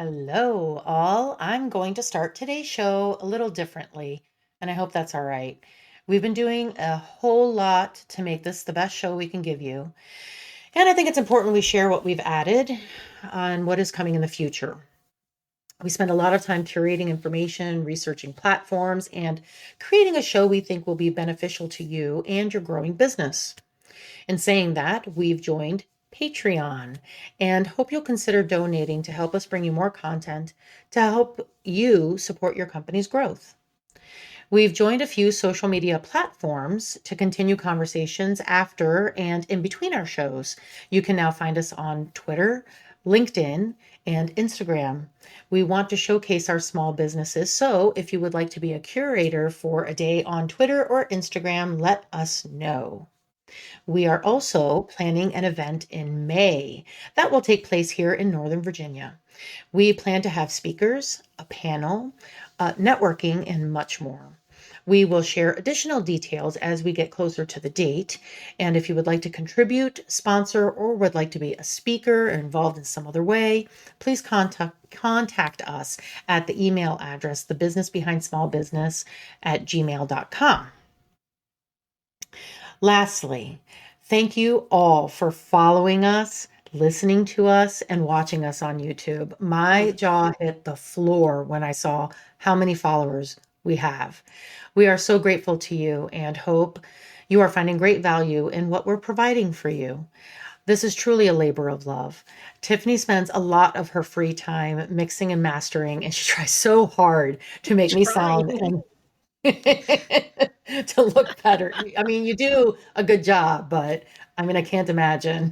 Hello, all. I'm going to start today's show a little differently, and I hope that's all right. We've been doing a whole lot to make this the best show we can give you, and I think it's important we share what we've added on what is coming in the future. We spend a lot of time curating information, researching platforms, and creating a show we think will be beneficial to you and your growing business. In saying that, we've joined Patreon and hope you'll consider donating to help us bring you more content to help you support your company's growth. We've joined a few social media platforms to continue conversations after and in between our shows. You can now find us on Twitter, LinkedIn, and Instagram. We want to showcase our small businesses, so if you would like to be a curator for a day on Twitter or Instagram, let us know. We are also planning an event in May that will take place here in Northern Virginia. We plan to have speakers, a panel, networking, and much more. We will share additional details as we get closer to the date. And if you would like to contribute, sponsor, or would like to be a speaker or involved in some other way, please contact us at the email address, thebusinessbehindsmallbusiness@gmail.com. Lastly, thank you all for following us, listening to us, and watching us on YouTube. My jaw hit the floor when I saw how many followers we have. We are so grateful to you and hope you are finding great value in what we're providing for you. This is truly a labor of love. Tiffany spends a lot of her free time mixing and mastering, and she tries so hard to make me sound Trying. and to look better. I mean, you do a good job, but I mean, I can't imagine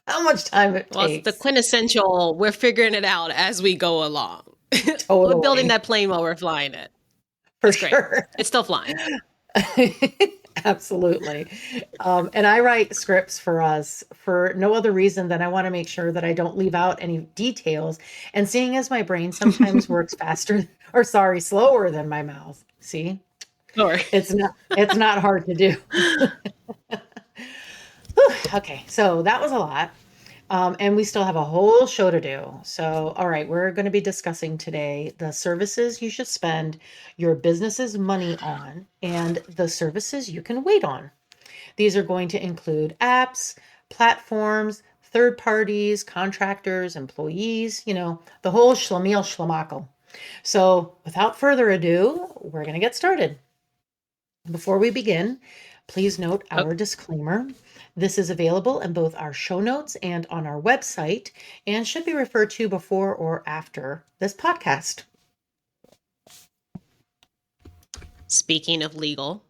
how much time it Well, it's the takes. quintessential, we're figuring it out as we go along. We're building Totally, that plane while we're flying it. for It's great. sure. It's still flying. Absolutely. And I write scripts for us for no other reason than I want to make sure that I don't leave out any details. And seeing as my brain sometimes works faster, or sorry, slower than my mouth. See, Sure. it's not hard to do. Whew, okay, so that was a lot. And we still have a whole show to do. So, all right, we're going to be discussing today the services you should spend your business's money on and the services you can wait on. These are going to include apps, platforms, third parties, contractors, employees, the whole schlemiel schlemackle. So, without further ado, we're going to get started. Before we begin, please note Oh, our disclaimer. This is available in both our show notes and on our website and should be referred to before or after this podcast. speaking of legal,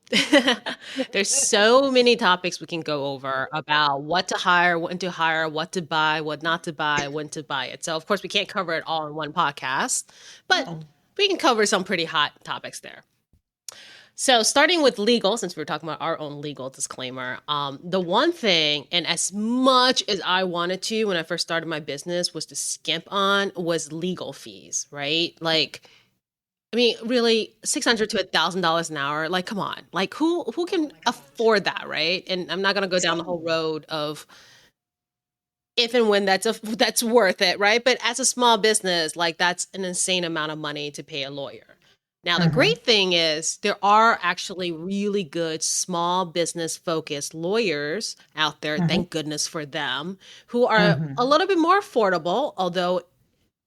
there's so many topics we can go over about what to hire, when to hire, what to buy, what not to buy, when to buy it. So, of course, we can't cover it all in one podcast, but No. we can cover some pretty hot topics there. So, starting with legal, since we were talking about our own legal disclaimer, the one thing, and as much as I wanted to when I first started my business, was to skimp on was legal fees, right? Like, I mean, really, $600 to $1,000 an hour. Like, come on, like who Oh can my gosh. afford that, right? And I'm not gonna go down the whole Same. road of if and when that's worth it, right? But as a small business, like that's an insane amount of money to pay a lawyer. Now, the Hmm. great thing is there are actually really good small business focused lawyers out there. Hmm. Thank goodness for them, who are a Hmm. little bit more affordable, although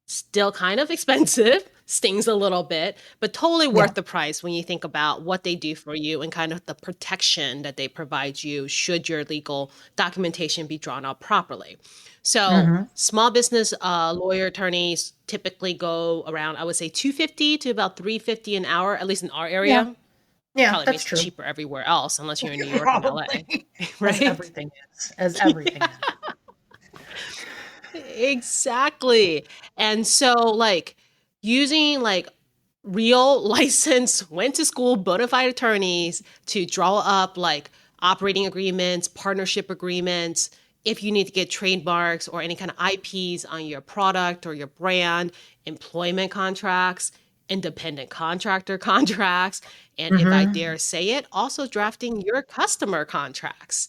still kind of expensive, stings a little bit, but totally Yeah. worth the price when you think about what they do for you and kind of the protection that they provide you should your legal documentation be drawn up properly. So, Hmm. small business lawyer attorneys typically go around, I would say, 250 to about 350 an hour, at least in our Yeah. area. Yeah, Probably that's makes it true. cheaper everywhere else, unless you're in New York and LA, Probably. As right? everything is. As everything is. Exactly. And so, like, using like real licensed, went to school, bona fide attorneys to draw up like operating agreements, partnership agreements, if you need to get trademarks or any kind of IPs on your product or your brand, employment contracts, independent contractor contracts, and if I Hmm. dare say it, also drafting your customer contracts.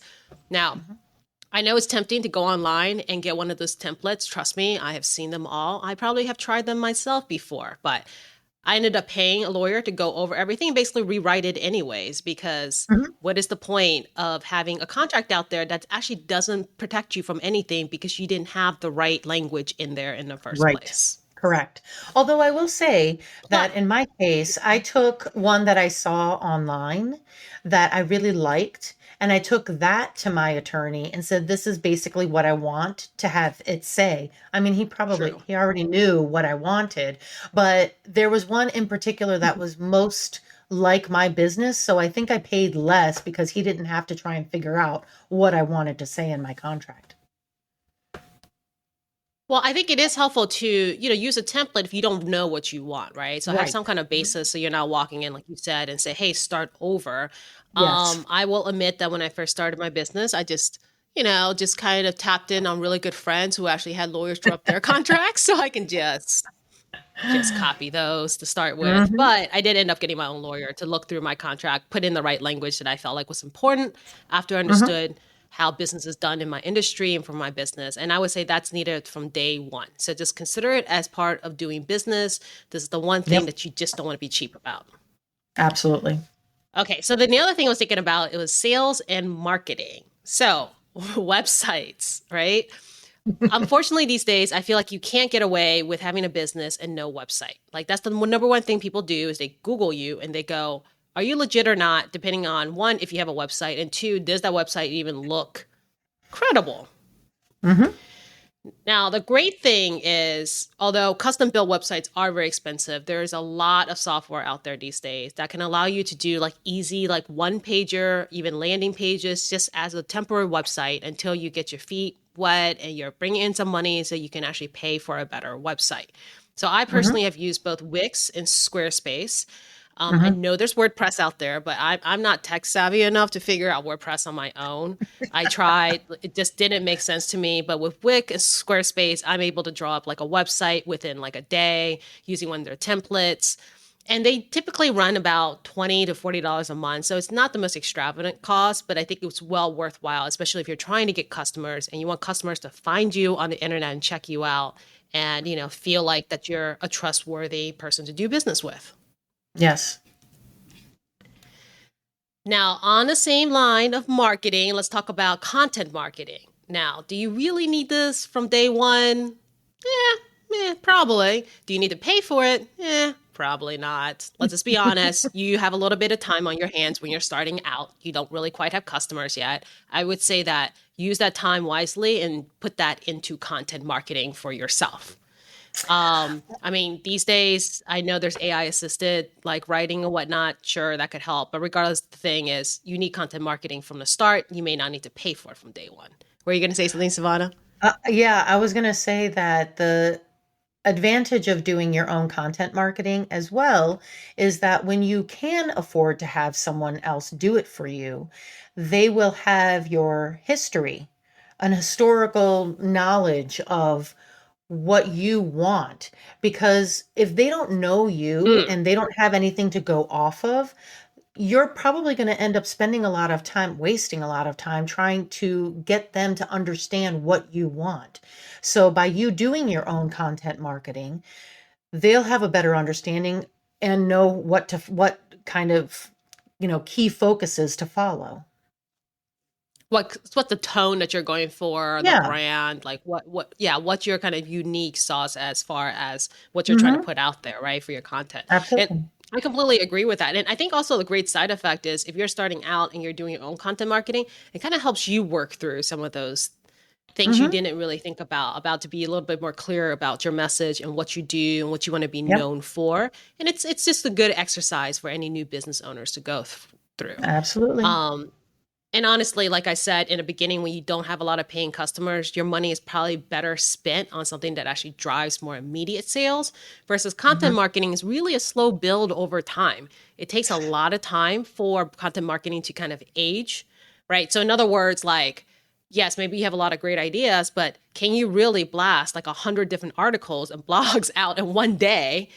Now, I know it's tempting to go online and get one of those templates. Trust me, I have seen them all. I probably have tried them myself before, but I ended up paying a lawyer to go over everything and basically rewrite it anyways, because Mhm. what is the point of having a contract out there that actually doesn't protect you from anything because you didn't have the right language in there in the first Right. place? Correct. Although I will say But that in my case, I took one that I saw online that I really liked, and I took that to my attorney and said, "This is basically what I want to have it say." I mean, true. he already knew what I wanted, but there was one in particular that was most like my business. So I think I paid less because he didn't have to try and figure out what I wanted to say in my contract. Well, I think it is helpful to, use a template if you don't know what you want, right? So have Right. some kind of basis so you're not walking in, like you said, and say, hey, start over. Yes. I will admit that when I first started my business, I just kind of tapped in on really good friends who actually had lawyers draw up their contracts so I can just copy those to start with. Hmm. But I did end up getting my own lawyer to look through my contract, put in the right language that I felt like was important after I Hmm. understood how business is done in my industry and for my business. And I would say that's needed from day one. So just consider it as part of doing business. This is the one thing Yep. that you just don't want to be cheap about. Absolutely. Okay, so then the other thing I was thinking about it was sales and marketing. So websites, right? Unfortunately, these days, I feel like you can't get away with having a business and no website. Like that's the number one thing people do is they Google you and they go, "Are you legit or not?" Depending on one, if you have a website, and two, does that website even look credible? Hmm. Now, the great thing is, although custom built websites are very expensive, there's a lot of software out there these days that can allow you to do like easy, like one pager, even landing pages, just as a temporary website until you get your feet wet and you're bringing in some money so you can actually pay for a better website. So I Hmm. personally have used both Wix and Squarespace. I Hmm. know there's WordPress out there, but I'm not tech savvy enough to figure out WordPress on my own. I tried, it just didn't make sense to me. But with Wix and Squarespace, I'm able to draw up like a website within like a day using one of their templates. And they typically run about $20 to $40 a month. So it's not the most extravagant cost, but I think it's well worthwhile, especially if you're trying to get customers and you want customers to find you on the internet and check you out and, feel like that you're a trustworthy person to do business with. Yes. Now, on the same line of marketing, let's talk about content marketing. Now, do you really need this from day one? Probably. Do you need to pay for it? Probably not. Let's just be honest. You have a little bit of time on your hands when you're starting out. You don't really quite have customers yet. I would say that use that time wisely and put that into content marketing for yourself. I mean, these days, I know there's AI assisted like writing and whatnot. Sure, that could help. But regardless, the thing is, you need content marketing from the start. You may not need to pay for it from day one. Were you going to say something, Savannah? Yeah, I was going to say that the advantage of doing your own content marketing as well is that when you can afford to have someone else do it for you, they will have your history, an historical knowledge of what you want. Because if they don't know you Mm. and they don't have anything to go off of, you're probably going to end up spending a lot of time, wasting a lot of time trying to get them to understand what you want. So by you doing your own content marketing, they'll have a better understanding and know what kind of, key focuses to follow. What's the tone that you're going for, the Yeah. brand, like what's your kind of unique sauce as far as what you're trying to Hmm. put out there, right, for your content. And Absolutely. I completely agree with that. And I think also the great side effect is if you're starting out and you're doing your own content marketing, it kind of helps you work through some of those things you Hmm. didn't really think about to be a little bit more clear about your message and what you do and what you want to be Yep. known for. And it's just a good exercise for any new business owners to go through. Absolutely. Um, and honestly, like I said in the beginning, when you don't have a lot of paying customers, your money is probably better spent on something that actually drives more immediate sales versus content Hmm. marketing is really a slow build over time. It takes a lot of time for content marketing to kind of age, right? So, in other words, like, yes, maybe you have a lot of great ideas, but can you really blast like 100 different articles and blogs out in one day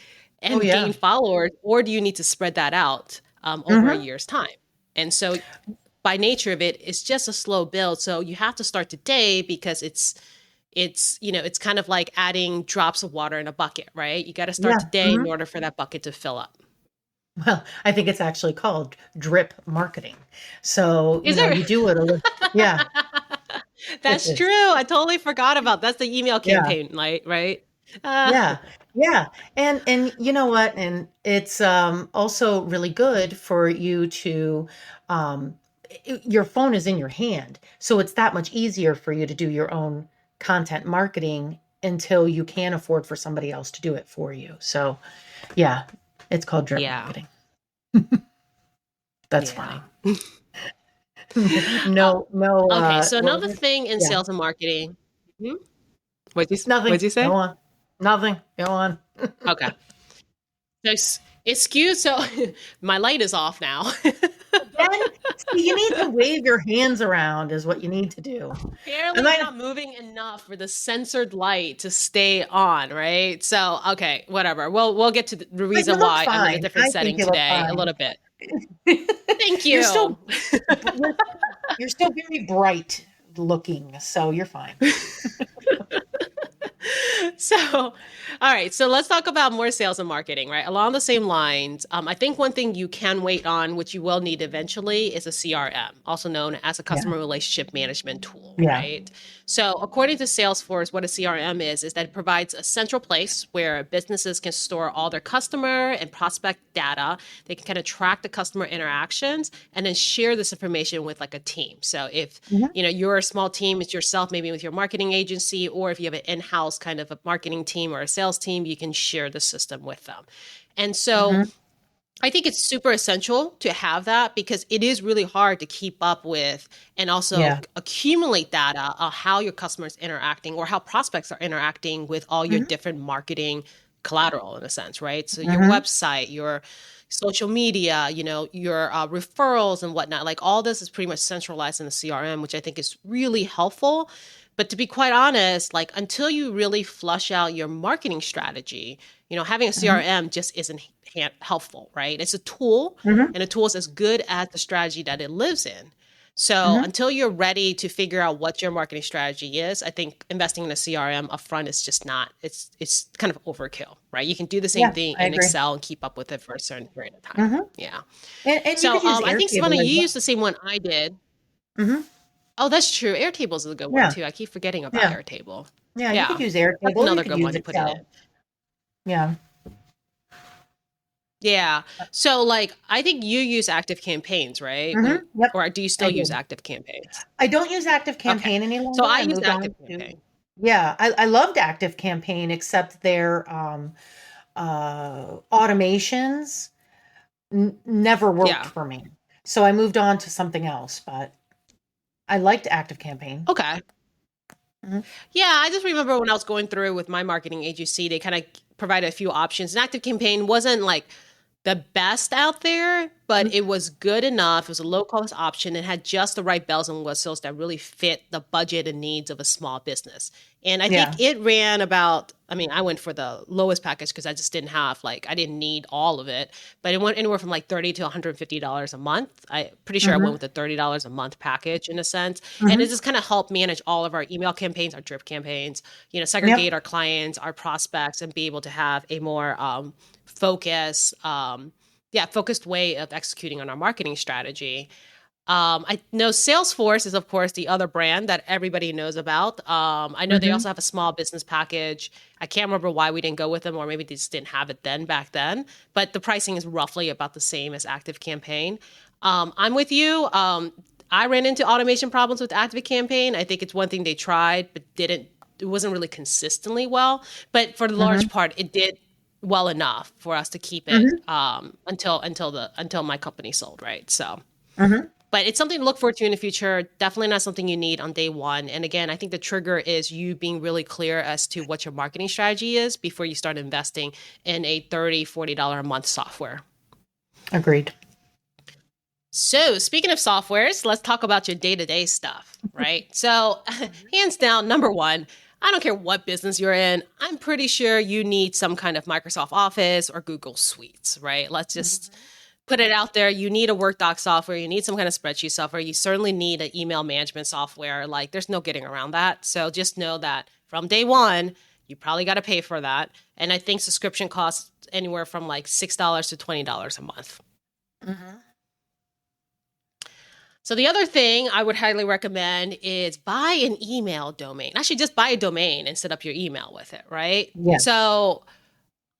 Oh, and gain yeah. followers, or do you need to spread that out over a Hmm. year's time? And so by nature of it's just a slow build. So you have to start today because it's kind of like adding drops of water in a bucket, right? You got to start Yeah. today in order for that bucket to fill up. Well, I think it's actually called drip marketing. So, Is there? you do it a little, yeah, it That's is. true. I totally forgot about that's the email Yeah. campaign, right? Uh, Yeah. Yeah. And you know what? And it's also really good for you to um your phone is in your hand. So it's that much easier for you to do your own content marketing until you can afford for somebody else to do it for you. So, yeah, it's called drip yeah, marketing. That's yeah. funny. Uh, No, no, okay, so what another was it? thing in Yeah. sales and marketing. Mhm. What'd Nothing. you Go say? on. Nothing. Go on. Okay. So it's skewed. So my light is off now. Again, see, you need to wave your hands around is what you need to do. Apparently, And I'm I not moving enough for the censored light to stay on, right? So, okay, whatever. We'll get to the but you reason look why I'm in a fine. different I think setting you look today a fine. little bit. Thank You're still you. you're you're still very bright looking, so you're fine. So, all right. So let's talk about more sales and marketing, right? Along the same lines, I think one thing you can wait on, which you will need eventually, is a CRM, also known as a Yeah. customer relationship management tool, Yeah. right? So, according to Salesforce, what a CRM is that it provides a central place where businesses can store all their customer and prospect data. They can kind of track the customer interactions and then share this information with like a team. So, if Mhm. you're a small team, it's yourself, maybe with your marketing agency, or if you have an in-house kind of a marketing team or a sales team, you can share the system with them. And so Mhm. I think it's super essential to have that because it is really hard to keep up with and also Yeah. accumulate data on how your customers interacting or how prospects are interacting with all your Mhm. different marketing collateral in a sense, right? So your Mhm. website, your social media, your referrals and whatnot, like all this is pretty much centralized in the CRM, which I think is really helpful. But to be quite honest, like until you really flush out your marketing strategy, having a Mhm. CRM just isn't helpful, right? It's a tool, Mhm. and a tool is as good as the strategy that it lives in. So Mhm. until you're ready to figure out what your marketing strategy is, I think investing in a CRM upfront is just not. It's kind of overkill, right? You can do the same Yeah, thing I in agree. Excel and keep up with it for a certain period of time. Mhm. Yeah. And you So could use I think Savannah, Airtable as you well. used the same one I did. Mhm. Oh, that's true. Airtables is a good one Yeah. too. I keep forgetting about Yeah. Airtable. Yeah, you could Yeah, use that's Airtable or you another could good one use to put it Excel. in. Yeah. Yeah. So like I think you use active campaigns, right? Yep, Or do you still I use do. active campaigns? I don't use Active Okay. Campaign any So longer. I I use moved active on to campaign. yeah, I loved Active Campaign except their automations never worked Yeah. for me. So I moved on to something else, but I liked Active Campaign. Okay. Mhm. Yeah, I just remember when I was going through with my marketing agency, they kind of provided a few options. An active campaign wasn't like the best out there, but it was good enough. It was a low cost option. It had just the right bells and whistles that really fit the budget and needs of a small business. And I think Yeah. it ran about, I mean, I went for the lowest package because I just didn't have, like, I didn't need all of it, but it went anywhere from like $30 to $150 a month. I pretty sure I went Mhm. with the $30 a month package in a sense. And it Mhm. just kind of helped manage all of our email campaigns, our drip campaigns, segregate Yep. our clients, our prospects, and be able to have a more focus, focused way of executing on our marketing strategy. I know Salesforce is, of course, the other brand that everybody knows about. I know they Mhm. also have a small business package. I can't remember why we didn't go with them, or maybe they just didn't have it back then. But the pricing is roughly about the same as Active Campaign. I'm with you. I ran into automation problems with Active Campaign. I think it's one thing they tried, but didn't. It wasn't really consistently well. But for the large Mhm. part, it did well enough for us to keep it Mhm. until my company sold, right? So, Mhm. but it's something to look forward to in the future. Definitely not something you need on day one. And again, I think the trigger is you being really clear as to what your marketing strategy is before you start investing in a $30-$40 a month software. Agreed. So, speaking of softwares, let's talk about your day to day stuff, right? So, hands down, number one, I don't care what business you're in, I'm pretty sure you need some kind of Microsoft Office or Google Suites, right? Let's just Mhm. put it out there. You need a Word doc software. You need some kind of spreadsheet software. You certainly need an email management software. Like, there's no getting around that. So just know that from day one, you probably got to pay for that. And I think subscription costs anywhere from like $6 to $20 a month. Mm-hmm. So the other thing I would highly recommend is buy an email domain. Actually, just buy a domain and set up your email with it, right? Yeah. So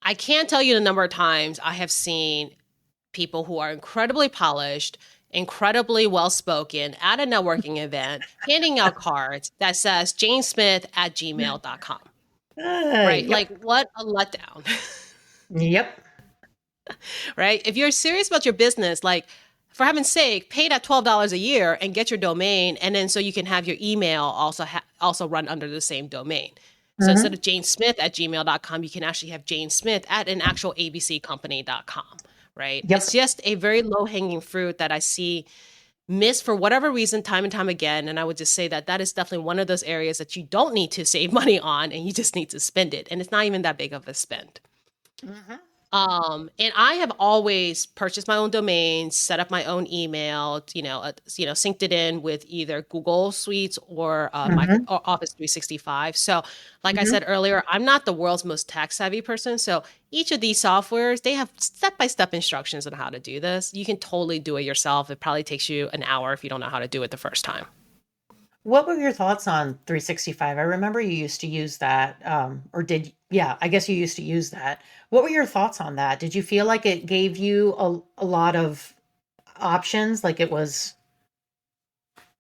I can't tell you the number of times I have seen people who are incredibly polished, incredibly well-spoken at a networking event, handing out cards that says janesmith@gmail.com, right? Yep. Like, what a letdown, Yep. right? If you're serious about your business, like, for heaven's sake, pay that $12 a year and get your domain, and then so you can have your email also run under the same domain. So instead Mm-hmm. of janesmith@gmail.com, you can actually have janesmith at an actual abccompany.com, right? It's Yep. just a very low-hanging fruit that I see missed for whatever reason time and time again. And I would just say that that is definitely one of those areas that you don't need to save money on, and you just need to spend it. And it's not even that big of a spend. Mm-hmm. And I have always purchased my own domains, set up my own email, synced it in with either Google Suites or Mm-hmm. or Office 365. So, like I Mm-hmm. said earlier, I'm not the world's most tech savvy person. So each of these softwares, they have step-by-step instructions on how to do this. You can totally do it yourself. It probably takes you an hour if you don't know how to do it the first time. What were your thoughts on 365? I remember you used to use that, yeah, I guess you used to use that. What were your thoughts on that? Did you feel like it gave you a lot of options, like it was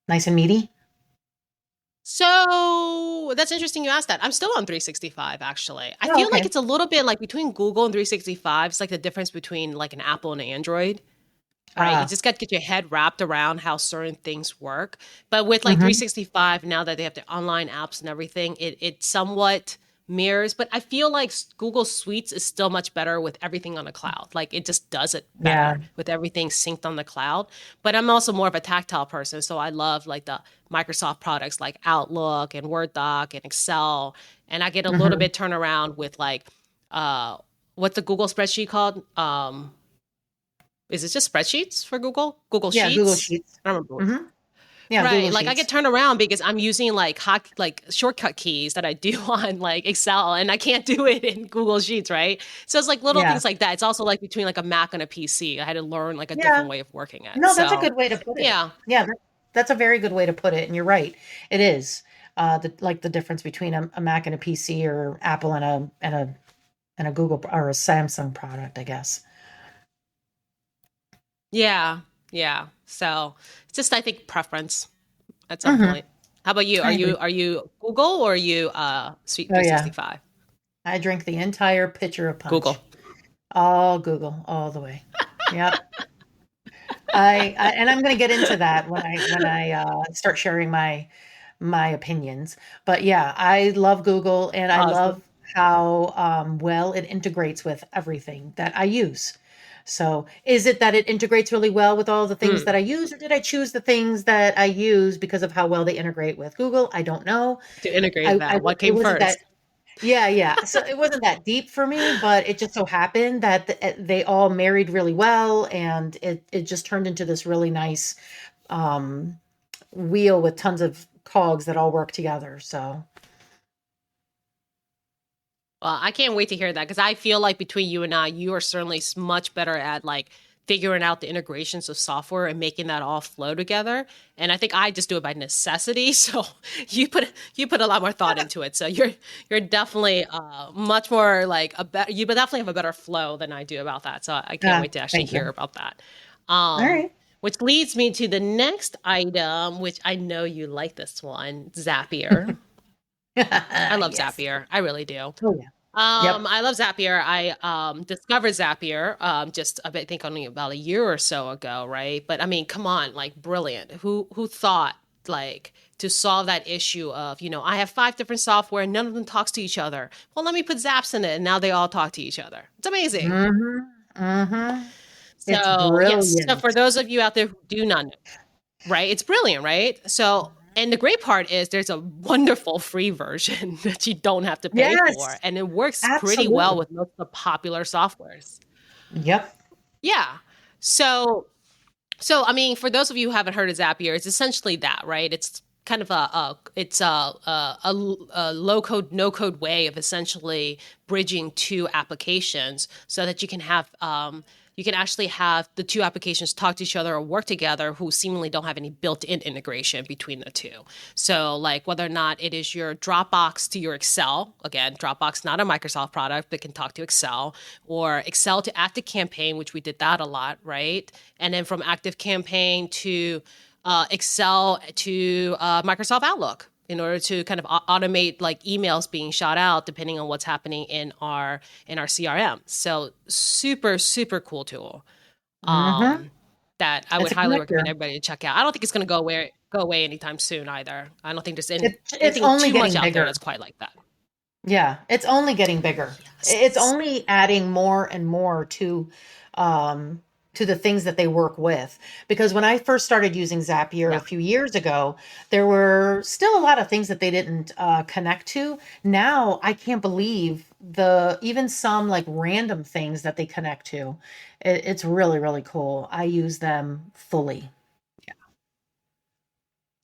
nice and meaty? So that's interesting you asked that. I'm still on 365 actually. I Oh, feel like okay. it's a little bit like between Google and 365. It's like the difference between like an Apple and an Android, right? You Ah, just got to get your head wrapped around how certain things work. But with like mhm, 365, now that they have the online apps and everything, it somewhat mirrors. But I feel like Google Suites is still much better with everything on the cloud. Like it just does it yeah, better with everything synced on the cloud. But I'm also more of a tactile person, so I love like the Microsoft products like Outlook and Word Doc and Excel. And I get a little mhm. bit turnaround with like uh, what's the Google spreadsheet called? Is it just spreadsheets for Google? Google Yeah, Google Sheets? Sheets. I don't remember. Mhm. Yeah, Google Right. Like I get Sheets. turned around because I'm using like like shortcut keys that I do on like Excel and I can't do it in Google Sheets, right? So it's like little Yeah. things like that. It's also like between like a Mac and a PC. I had to learn like a Yeah. different way of working it. No, that's a So good way to put it. yeah. Yeah, that's a very good way to put it, and you're right. It is. The difference between a Mac and a PC or Apple and a Google or a Samsung product, I guess. Yeah. Yeah. So it's just I think preference at some Mhm. point. How about you? I agree. Are you Google or are you Suite Oh, yeah. 365? I drink the entire pitcher of punch. Google. All Google, all the way. Yep. And I'm going to get into that when I start sharing my opinions. But yeah, I love Google, and I Awesome. love how well it integrates with everything that I use. So, is it that it integrates really well with all the things Hmm. that I use, or did I choose the things that I use because of how well they integrate with Google? I don't know. To integrate that. What It came wasn't that. first? Yeah, yeah. So it wasn't that deep for me, but it just so happened that they all married really well, and it just turned into this really nice um, wheel with tons of cogs that all work together. So, Well, I can't wait to hear that because I feel like between you and I, you are certainly much better at like figuring out the integrations of software and making that all flow together. And I think I just do it by necessity. So you put a lot more thought into it. So you're definitely much more like a better. You definitely have a better flow than I do about that. So I can't wait to actually thank hear you. about that. All right. Which leads me to the next item, which I know you like this one, Zapier. I love Yes. Zapier. I really do. Oh yeah. Yep. I love Zapier. I discovered Zapier just I think only about a year or so ago, right? But I mean, come on, like brilliant. Who thought like to solve that issue of, I have five different software, none of them talks to each other. Well, let me put Zaps in it and now they all talk to each other. It's amazing. Mhm. Mhm. It's So, yes. So for brilliant. those of you out there who do not know, right? It's brilliant, right? So, and the great part is there's a wonderful free version that you don't have to pay for, Yes. and it works pretty well Absolutely. with most of the popular softwares. Yep. Yeah. So I mean, for those of you who haven't heard of Zapier, it's essentially that, right? It's kind of a low code, no code way of essentially bridging two applications so that you can actually have the two applications talk to each other or work together who seemingly don't have any built-in integration between the two. So like whether or not it is your Dropbox to your Excel, again, Dropbox not a Microsoft product but can talk to Excel, or Excel to Active Campaign, which we did that a lot, right? And then from Active Campaign to Excel to Microsoft Outlook in order to kind of automate like emails being shot out depending on what's happening in our CRM. So super cool tool Mm-hmm. that I would It's a highly recommend connector. everybody to check out. I don't think it's going to go away anytime soon either. I don't think there's It's anything only too much getting out there bigger. that's quite like that. Yeah, it's only getting bigger. It's Yes. only adding more and more um to the things that they work with. Because when I first started using Zapier a Yeah. few years ago, there were still a lot of things that they didn't connect to. Now I can't believe the even some like random things that they connect to. It's really cool. I use them fully.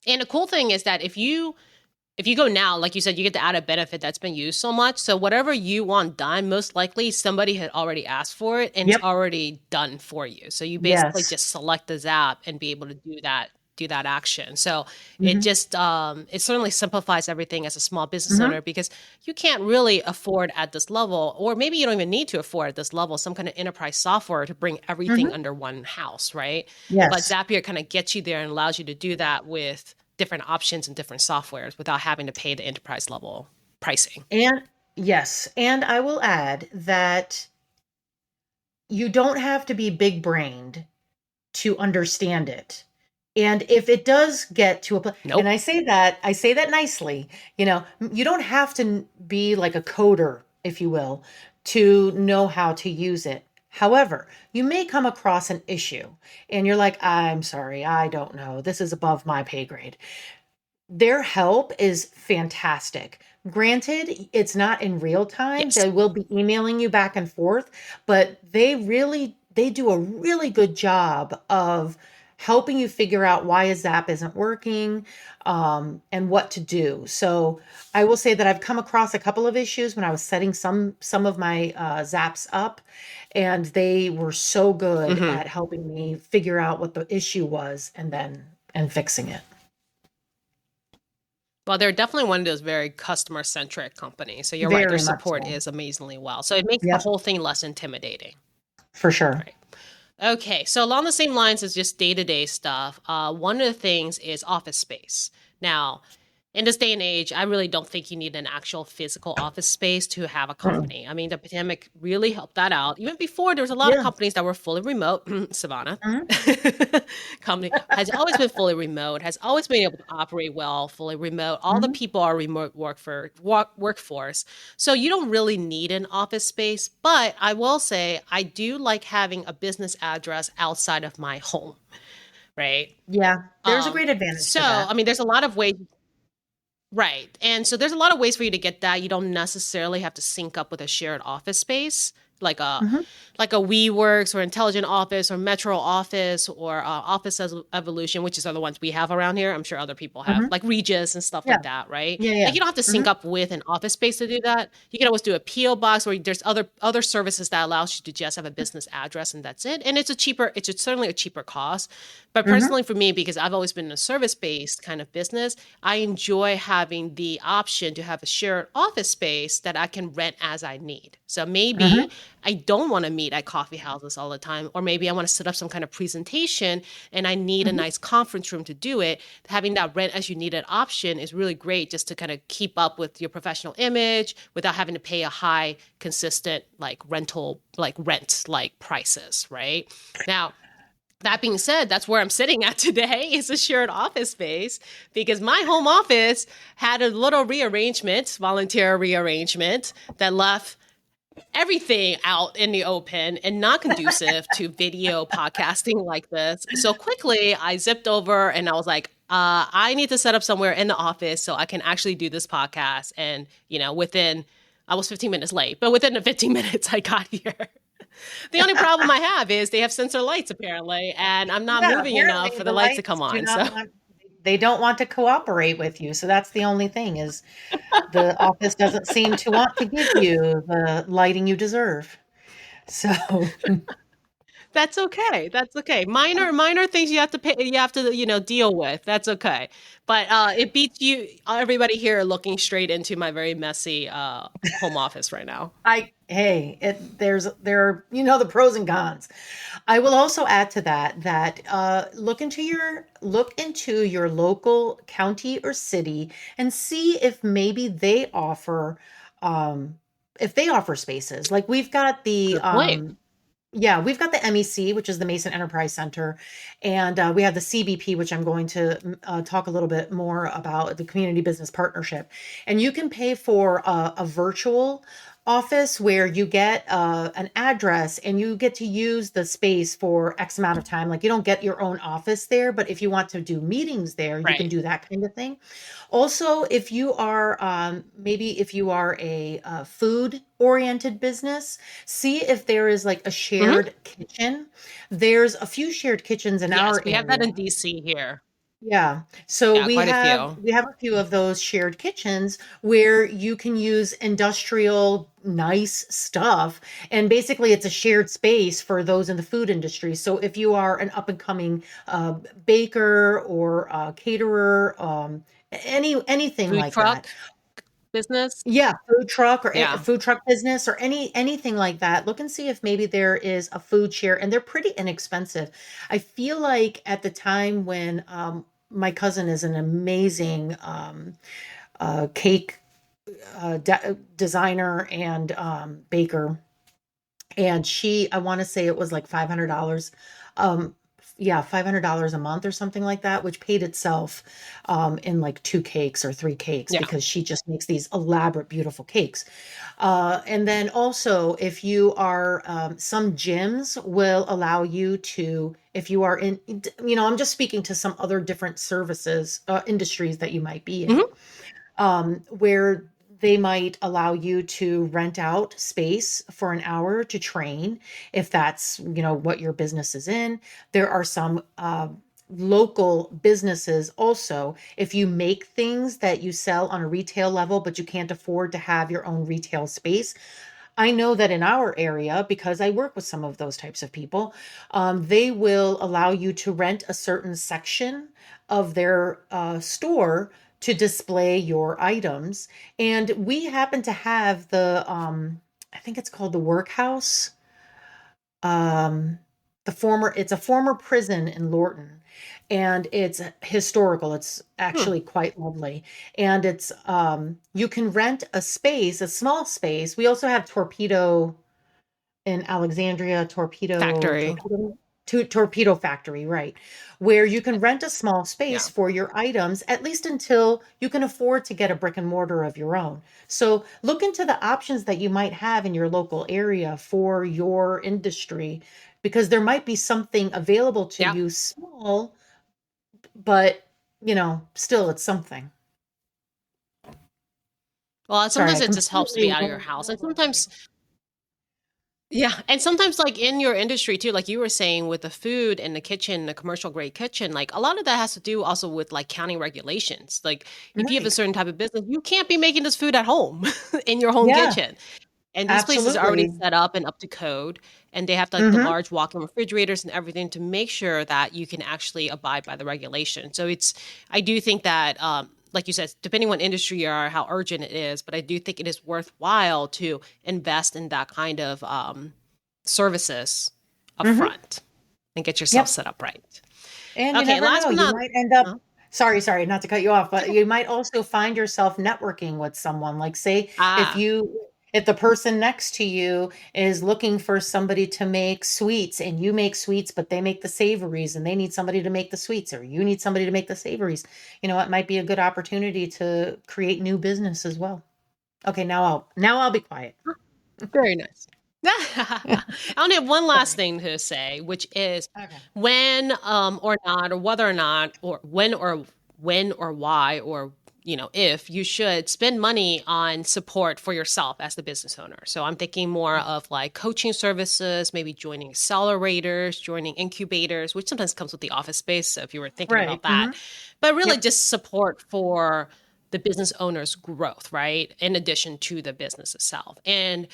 And the cool thing is that if you go now, like you said, you get to add a benefit that's been used so much. So whatever you want done, most likely somebody had already asked for it and it's Yep. already done for you. So you basically Yes. just select the Zap and be able to do that action. So it Hmm. just it certainly simplifies everything as a small business Hmm. owner because you can't really afford at this level, or maybe you don't even need to afford at this level, some kind of enterprise software to bring everything Hmm. under one house, right? But Yes. Zapier kind of gets you there and allows you to do that with different options and different softwares without having to pay the enterprise level pricing. And yes, and I will add that you don't have to be big brained to understand it. And if it does get to a place, and Nope. I say that nicely, you don't have to be like a coder, if you will, to know how to use it. However, you may come across an issue and you're like, I'm sorry, I don't know. This is above my pay grade. Their help is fantastic. Granted, it's not in real time. Yes. They will be emailing you back and forth, but they do a really good job of helping you figure out why a Zap isn't working, and what to do. So I will say that I've come across a couple of issues when I was setting some of my Zaps up, and they were so good Hmm. at helping me figure out what the issue was and fixing it. Well, they're definitely one of those very customer centric companies. So you're right, their Very much support so. is amazingly well. So it makes the Yep, whole thing less intimidating. for sure. Right. Okay, so along the same lines as just day to day stuff, one of the things is office space. Now, in this day and age, I really don't think you need an actual physical office space to have a Mm-mm. company. I mean, the pandemic really helped that out. Even before, there was a lot of Yeah. companies that were fully remote. Savannah Mhm. company has always been fully remote, has always been able to operate well, fully remote. All the Mhm. people are workforce. So you don't really need an office space, but I will say I do like having a business address outside of my home, right? Yeah, there's a Um, great advantage so to I that. mean, there's a lot of ways. Right. And so there's a lot of ways for you to get that. You don't necessarily have to sync up with a shared office space, like a Mhm. like a WeWorks or Intelligent Office or Metro Office or Office Evolution, which is other ones we have around here. I'm sure other people have, Mhm. like Regis and stuff Yeah. like that, right? Yeah. Like you don't have to sync Mhm. up with an office space to do that. You can always do a PO box, or there's other services that allows you to just have a business address and that's it. And certainly a cheaper cost. But Mhm. personally for me, because I've always been in a service-based kind of business, I enjoy having the option to have a shared office space that I can rent as I need. So maybe Mhm. I don't want to meet at coffee houses all the time, or maybe I want to set up some kind of presentation and I need a Mhm. nice conference room to do it. Having that rent as you need it option is really great just to kind of keep up with your professional image without having to pay a high, consistent like rental, like rent, like prices, right? Now, that being said, that's where I'm sitting at today is a shared office space because my home office had a little rearrangement, volunteer rearrangement that left everything out in the open and not conducive to video podcasting like this. So quickly I zipped over and I was like, I need to set up somewhere in the office so I can actually do this podcast. And, within, I was 15 minutes late, but within the 15 minutes I got here. The only problem I have is they have sensor lights apparently, and I'm not Yeah, moving enough apparently for the the lights to lights come do on. So not want, they don't want to cooperate with you. So that's the only thing is the office doesn't seem to want to give you the lighting you deserve. So, that's okay. That's okay. Minor things you have to pay, you have to, deal with. That's okay. But it beats you everybody here looking straight into my very messy home office right now. hey, there are, the pros and cons. I will also add to that that look into your local county or city and see um, if they offer spaces. Like we've got the Good point. yeah, we've got the MEC, which is the Mason Enterprise Center, and we have the CBP, which I'm going to talk a little bit more about, the Community Business Partnership. And you can pay for a virtual office where you get an address and you get to use the space for X amount of time. Like you don't get your own office there, but if you want to do meetings there, you can Right. do that kind of thing. Also, if you are maybe if you are a food oriented business, see if there is like a Hmm. shared kitchen. There's a few shared kitchens in Yes, our we have that area. in DC here. Yeah. So Yeah, we quite a have few. we have a few of those shared kitchens where you can use industrial nice stuff, and basically it's a shared space for those in the food industry. So if you are an up and coming baker or caterer, anything Food like that. truck business. Yeah, food truck or Yeah. food truck business or anything like that. Look and see if maybe there is a food share, and they're pretty inexpensive. I feel like at the time when my cousin is an amazing cake designer and baker, and I want to say it was like $500. Um, yeah, $500 a month or something like that, which paid itself in like two cakes or three cakes Yeah. because she just makes these elaborate, beautiful cakes. And then also, if you are, some gyms will allow you to, if you are in, I'm just speaking to some other different services, industries that you might be in, Hmm. where they might allow you to rent out space for an hour to train if that's what your business is in. There are some local businesses also, if you make things that you sell on a retail level but you can't afford to have your own retail space. I know that in our area, because I work with some of those types of people, they will allow you to rent a certain section of their store to display your items. And we happen to have I think it's called the Workhouse. Um, it's a former prison in Lorton, and it's historical. It's Hmm. actually quite lovely. And you can rent a space, a small space. We also have Torpedo in Alexandria, Factory. Torpedo Factory, right? Where you can rent a small space Yeah. for your items, at least until you can afford to get a brick and mortar of your own. So look into the options that you might have in your local area for your industry, because there might be something available to Yeah. you small, but still it's something. Well, Sorry, sometimes I it just helps to be completely out of your went house. And away. sometimes, yeah. And sometimes, like in your industry too, like you were saying with the food and the kitchen, the commercial grade kitchen, like a lot of that has to do also with like county regulations. Like if you have a Right. certain type of business, you can't be making this food at home in your home Yeah, kitchen. And these places are already absolutely. set up and up to code, and they have like the Hmm. large walk-in refrigerators and everything to make sure that you can actually abide by the regulation. So I do think that, like you said, depending on industry you are, how urgent it is, but I do think it is worthwhile to invest in that kind of services Hmm. upfront and get yourself Yep. set up right. And you Okay, never last know, but you not, might end up uh, sorry, not to cut you off, it's but okay. you might also find yourself networking with someone. Like say Ah, if the person next to you is looking for somebody to make sweets and you make sweets, but they make the savories and they need somebody to make the sweets, or you need somebody to make the savories, it might be a good opportunity to create new business as well. Okay, now I'll be quiet. very nice. I only have one last Sorry. thing to say, which is Okay. when or not, or whether or not, or when or why, or if you should spend money on support for yourself as the business owner. So I'm thinking more of like coaching services, maybe joining accelerators, joining incubators, which sometimes comes with the office space. So if you were thinking Right. about that, but really Yep. just support for the business owner's growth, right? In addition to the business itself. And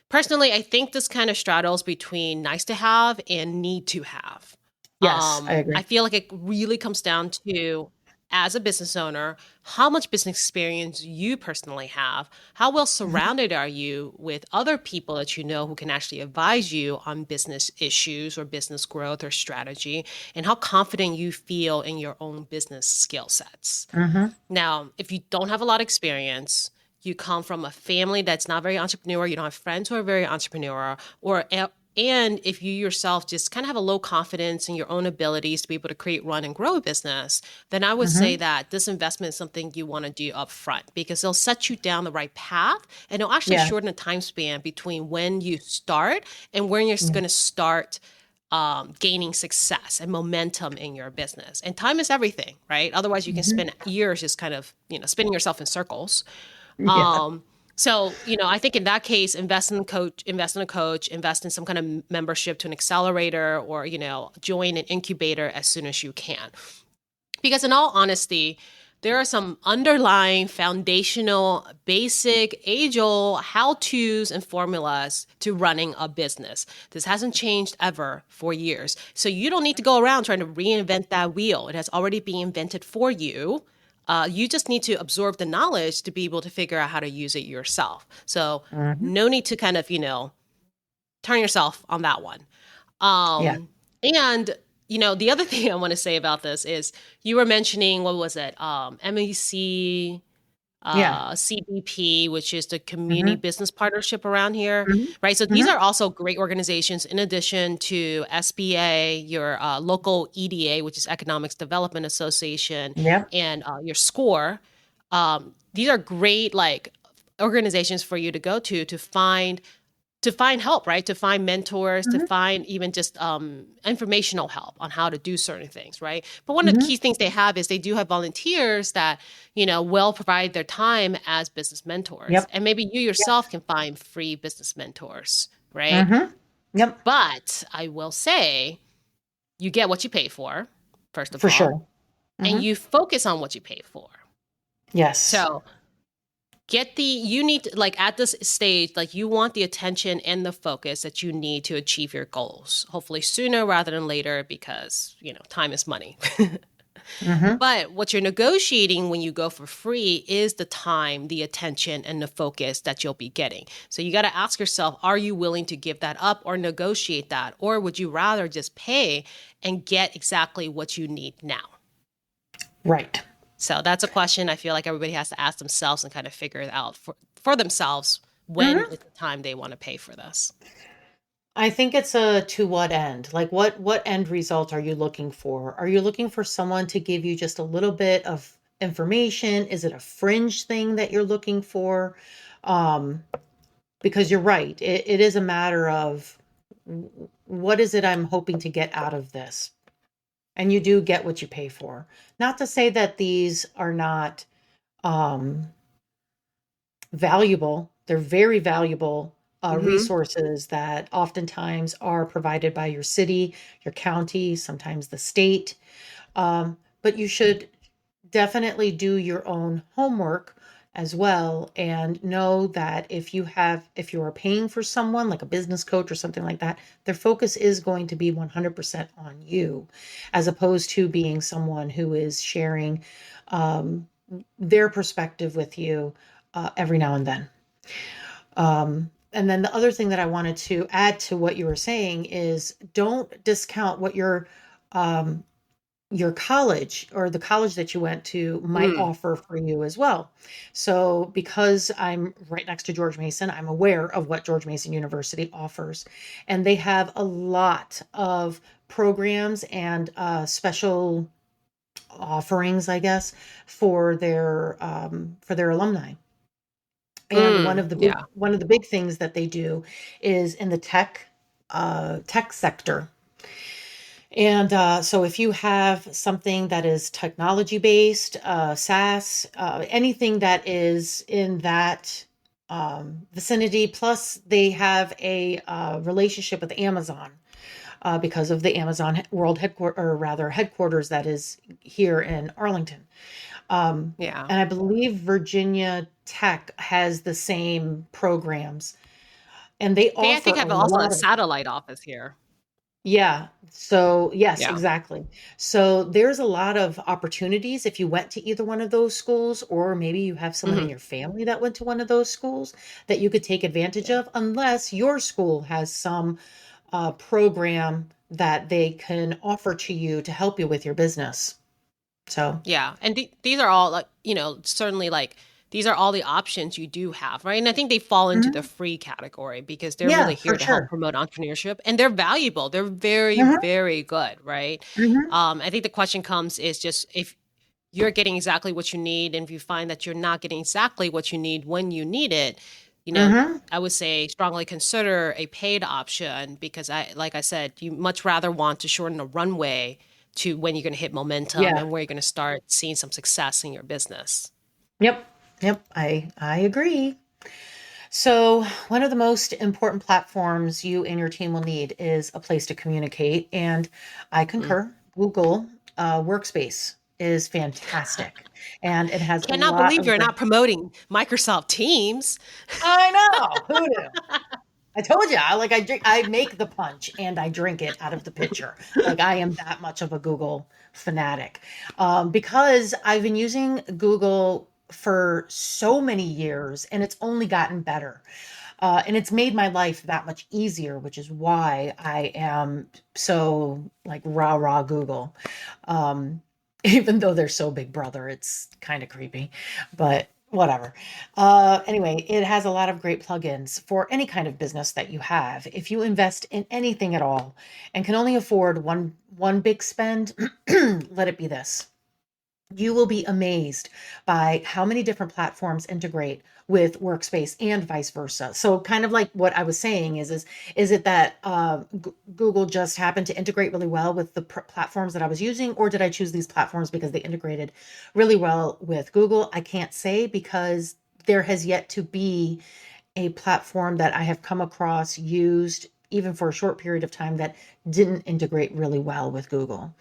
personally, I think this kind of straddles between nice to have and need to have. Yes, I agree. I feel like it really comes down to, as a business owner, how much business experience you personally have. How well Mhm. surrounded are you with other people that you know who can actually advise you on business issues or business growth or strategy, and how confident you feel in your own business skill sets. Mhm. Now, if you don't have a lot of experience, you come from a family that's not very entrepreneurial, you don't have friends who are very entrepreneurial, and if you yourself just kind of have a low confidence in your own abilities to be able to create, run, and grow a business, then I would say Mhm. that this investment is something you want to do up front because it'll set you down the right path and it'll actually Yeah. shorten the time span between when you start and when you're Yeah. going to start gaining success and momentum in your business. And time is everything, right? Otherwise, you can Mhm. spend years just kind of, spinning yourself in circles. Yeah. Um, so, I think in that case, invest in a coach, invest in some kind of membership to an accelerator or, join an incubator as soon as you can. Because in all honesty, there are some underlying foundational, basic, age old how to's and formulas to running a business. This hasn't changed ever for years. So you don't need to go around trying to reinvent that wheel. It has already been invented for you. You just need to absorb the knowledge to be able to figure out how to use it yourself. So Mhm. no need to kind of, turn yourself on that one. Yeah. And the other thing I want to say about this is you were mentioning what was it? MEC, Yeah. CBP, which is the Community Mhm. Business Partnership around here, Mhm. right? So these Mhm. are also great organizations in addition to SBA, your local EDA, which is Economics Development Association, Yep. and your SCORE. These are great like organizations for you to go to find help, right? To find mentors, to Mhm. find even just informational help on how to do certain things, right? But one of the Mhm. key things they have is they do have volunteers that, will provide their time as business mentors. Yep. And maybe you Yep. yourself can find free business mentors, right? Mhm. Yep. But I will say you get what you pay for, first of For all, sure. and Mhm. you focus on what you pay for. Yes. So you need to, like at this stage, like you want the attention and the focus that you need to achieve your goals, hopefully sooner rather than later because time is money. Mhm. But what you're negotiating when you go for free is the time, the attention, and the focus that you'll be getting. So you got to ask yourself, are you willing to give that up or negotiate that? Or would you rather just pay and get exactly what you need now? Right. So that's a question I feel like everybody has to ask themselves and kind of figure it out for themselves when Mhm. is the time they want to pay for this. I think it's a to what end? Like what end result are you looking for? Are you looking for someone to give you just a little bit of information? Is it a fringe thing that you're looking for? Um, because you're right. It is a matter of what is it I'm hoping to get out of this? And you do get what you pay for. Not to say that these are not um, valuable. They're very valuable Mm-hmm. resources that oftentimes are provided by your city, your county, sometimes the state. But you should definitely do your own homework as well and know that if you are paying for someone like a business coach or something like that, their focus is going to be 100% on you as opposed to being someone who is sharing um, their perspective with you every now and then. And then the other thing that I wanted to add to what you were saying is don't discount what um, your college or the college that you went to might Mm. offer for you as well. So, because I'm right next to George Mason, I'm aware of what George Mason University offers. And they have a lot of programs and special offerings, I guess, for their alumni. And Yeah. one of the big things that they do is in the tech sector. And so if you have something that is technology based, SaaS, anything that is in that vicinity, plus they have a relationship with Amazon because of the Amazon World Headquarters, or rather headquarters that is here in Arlington. Um, Yeah. and I believe Virginia Tech has the same programs, and they They, I offer think, a have also a lot of. satellite office here. Yeah. So, yes, Yeah. exactly. So, there's a lot of opportunities if you went to either one of those schools, or maybe you have someone in Hmm. your family that went to one of those schools that you could take advantage Yeah. of, unless your school has some program that they can offer to you to help you with your business. So, Yeah. And these are all like, certainly like these are all the options you do have, right? And I think they fall into the mhm. free category because they're really Yeah, for here to help sure. promote entrepreneurship and they're valuable. They're very, Hmm. very good, right? Hmm. I think the question comes is just if you're getting exactly what you need and if you find that you're not getting exactly what you need when you need it, you know, Hmm. I would say strongly consider a paid option because like I said, you much rather want to shorten the runway to when you're going to hit momentum Yeah. and where you're going to start seeing some success in your business. Yep. Yep. I agree. So, one of the most important platforms you and your team will need is a place to communicate. And I Mm. concur. Google Workspace is fantastic. And it has a Cannot lot believe of you're great. not promoting Microsoft Teams. I know. Who knew? I told you, I make the punch and I drink it out of the pitcher. Like I am that much of a Google fanatic, because I've been using Google for so many years, and it's only gotten better. And it's made my life that much easier, which is why I am so like rah rah Google. Um, Even though they're so big brother, it's kind of creepy, but whatever. Anyway, it has a lot of great plugins for any kind of business that you have. If you invest in anything at all and can only afford one big spend, let it be this. You will be amazed by how many different platforms integrate with Workspace and vice versa. So, kind of like what I was saying is it that Google just happened to integrate really well with the platforms that I was using, or did I choose these platforms because they integrated really well with Google? I can't say because there has yet to be a platform that I have come across used even for a short period of time that didn't integrate really well with Google.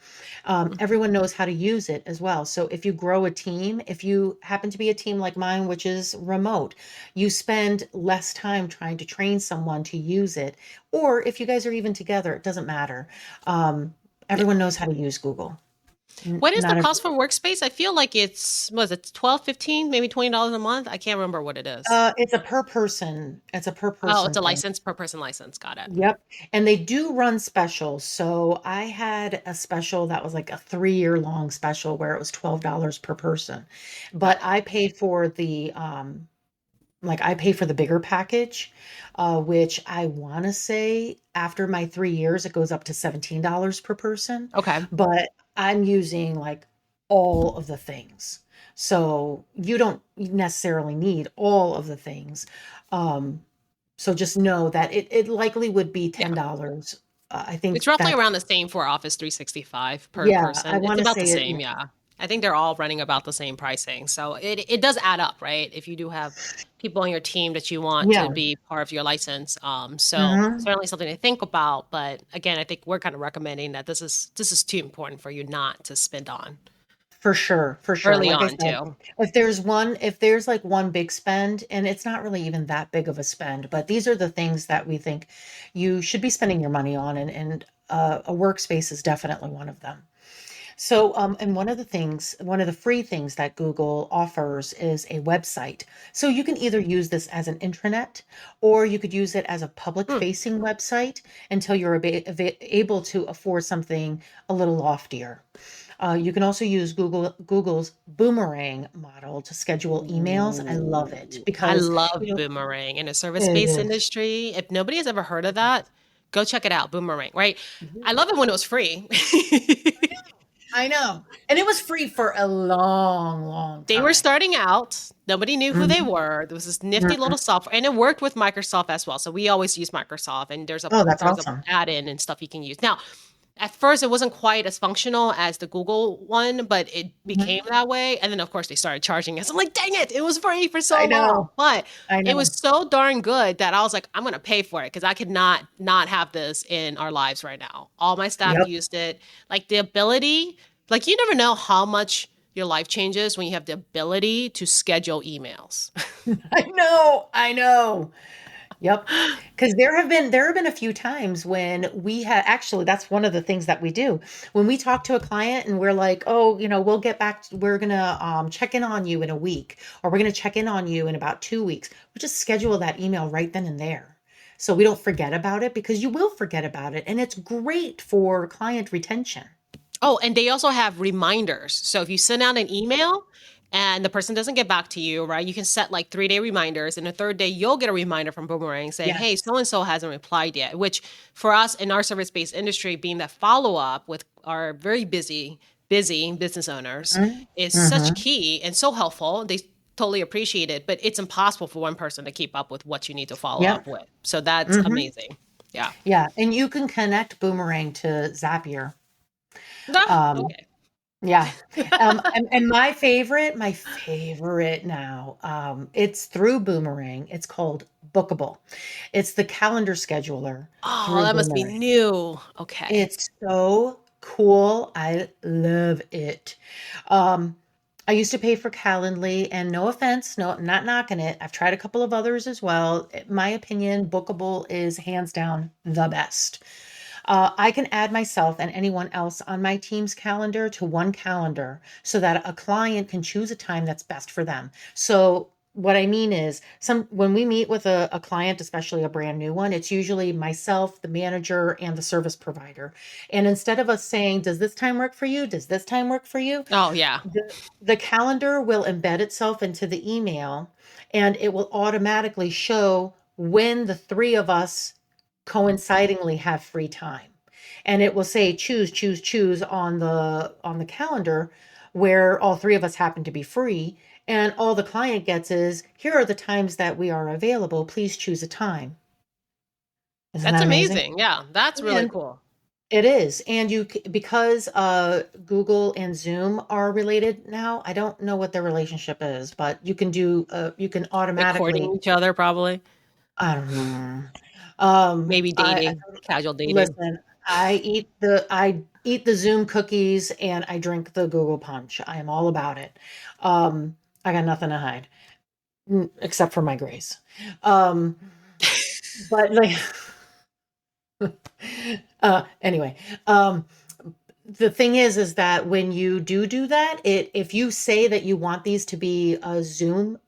Everyone knows how to use it as well. So if you grow a team, if you happen to be a team like mine, which is remote, you spend less time trying to train someone to use it. Or if you guys are even together, it doesn't matter. Um, Yeah. Everyone knows how to use Google. What is the Not cost every, for Workspace? I feel like it's, was it 12, 15, maybe $20 a month? I can't remember what it is. it's a per person. It's a per Oh, it's person a thing. license per person license. Got it. Yep. And they do run specials. So I had a special that was like a 3 year long special where it was $12 per person. Got But it. I pay for the like I pay for the bigger package, which I want to say after my 3 years, it goes up to $17 per person. Okay. But I'm using like all of the things. So you don't necessarily need all of the things. Um, so just know that it likely would be Yeah. $10. I think It's roughly that's, around the same for Office 365 per yeah, I person. It's want to about the say it. Yeah. same, yeah. I think they're all running about the same pricing. So it does add up, right? If you do have people on your team that you want to Yeah. be part of your license. So Hmm. certainly something to think about. But again, I think we're kind of recommending that this is too important for you not to spend on For sure, for sure. early Like I on said, too. if there's like one big spend, and it's not really even that big of a spend, but these are the things that we think you should be spending your money on, and a workspace is definitely one of them. So, and one of the free things that Google offers is a website. So you can either use this as an intranet, or you could use it as a public Hmm. facing website until you're able to afford something a little loftier. You can also use Google's boomerang model to schedule emails. I love it Ooh, I because, love you know, Boomerang in a it service-based is. industry. If nobody has ever heard of that, go check it out, Boomerang, right? I Mhm. love it when it was free. I know. And it was free for a long, long They were time. starting out. Nobody knew who they Mhm. were. There was this nifty Mhm. little software, and it worked with Microsoft as well. So we always use Microsoft, and there's a Oh, that's there's a awesome. add-in and stuff you can use. Now, at first it wasn't quite as functional as the Google one, but it became Mhm. that way. And then of course they started charging us. I'm like, dang it, it was free for I so long. know. But I it was know. so darn good that I was like, I'm gonna pay for it because I could not have this in our lives right now. All my staff Yep. used it. Like the ability, like you never know how much your life changes when you have the ability to schedule emails. I know. I know. Yep. Because there have been a few times when we had actually that's one of the things that we do. When we talk to a client and we're like, "Oh, we'll get back we're going to check in on you in a week or we're going to check in on you in about 2 weeks." We just schedule that email right then and there. So we don't forget about it because you will forget about it and it's great for client retention. Oh, and they also have reminders. So if you send out an email and the person doesn't get back to you, right, you can set like 3-day reminders. And the third day, you'll get a reminder from Boomerang saying, hey, Yes. so and so hasn't replied yet, which for us in our service based industry, being that follow up with our very busy business owners Mhm. is such Mhm. key and so helpful. They totally appreciate it, but it's impossible for one person to keep up with what you need to follow Yep. up with. So that's Mhm. amazing. Yeah. Yeah, and you can connect Boomerang to Zapier. Ah, Um, okay. Yeah. And my favorite now, it's through Boomerang. It's called Bookable. It's the calendar scheduler Oh, through that must be Boomerang. new. Okay. It's so cool. I love it. Um, I used to pay for Calendly, and no offense, no, I'm not knocking it. I've tried a couple of others as well. In my opinion, Bookable is hands down the best. I can add myself and anyone else on my team's calendar to one calendar so that a client can choose a time that's best for them. So what I mean is some when we meet with a client, especially a brand new one, it's usually myself, the manager, and the service provider. And instead of us saying, does this time work for you? Does this time work for you? Oh, yeah. The calendar will embed itself into the email and it will automatically show when the three of us coincidingly have free time. And it will say choose, choose, choose on the calendar where all three of us happen to be free. And all the client gets is here are the times that we are available. Please choose a time. Isn't That's that amazing? amazing. Yeah, that's really And cool. it is. And because Google and Zoom are related now, I don't know what their relationship is, but you can Recording automatically, each other, probably. I don't know. Maybe I dating, casual dating. listen, I eat the Zoom cookies and I drink the Google Punch. I am all about it. I got nothing to hide, except for my grace. Um, but like, anyway, um, the thing is that when you do that, if you say that you want these to be a Zoom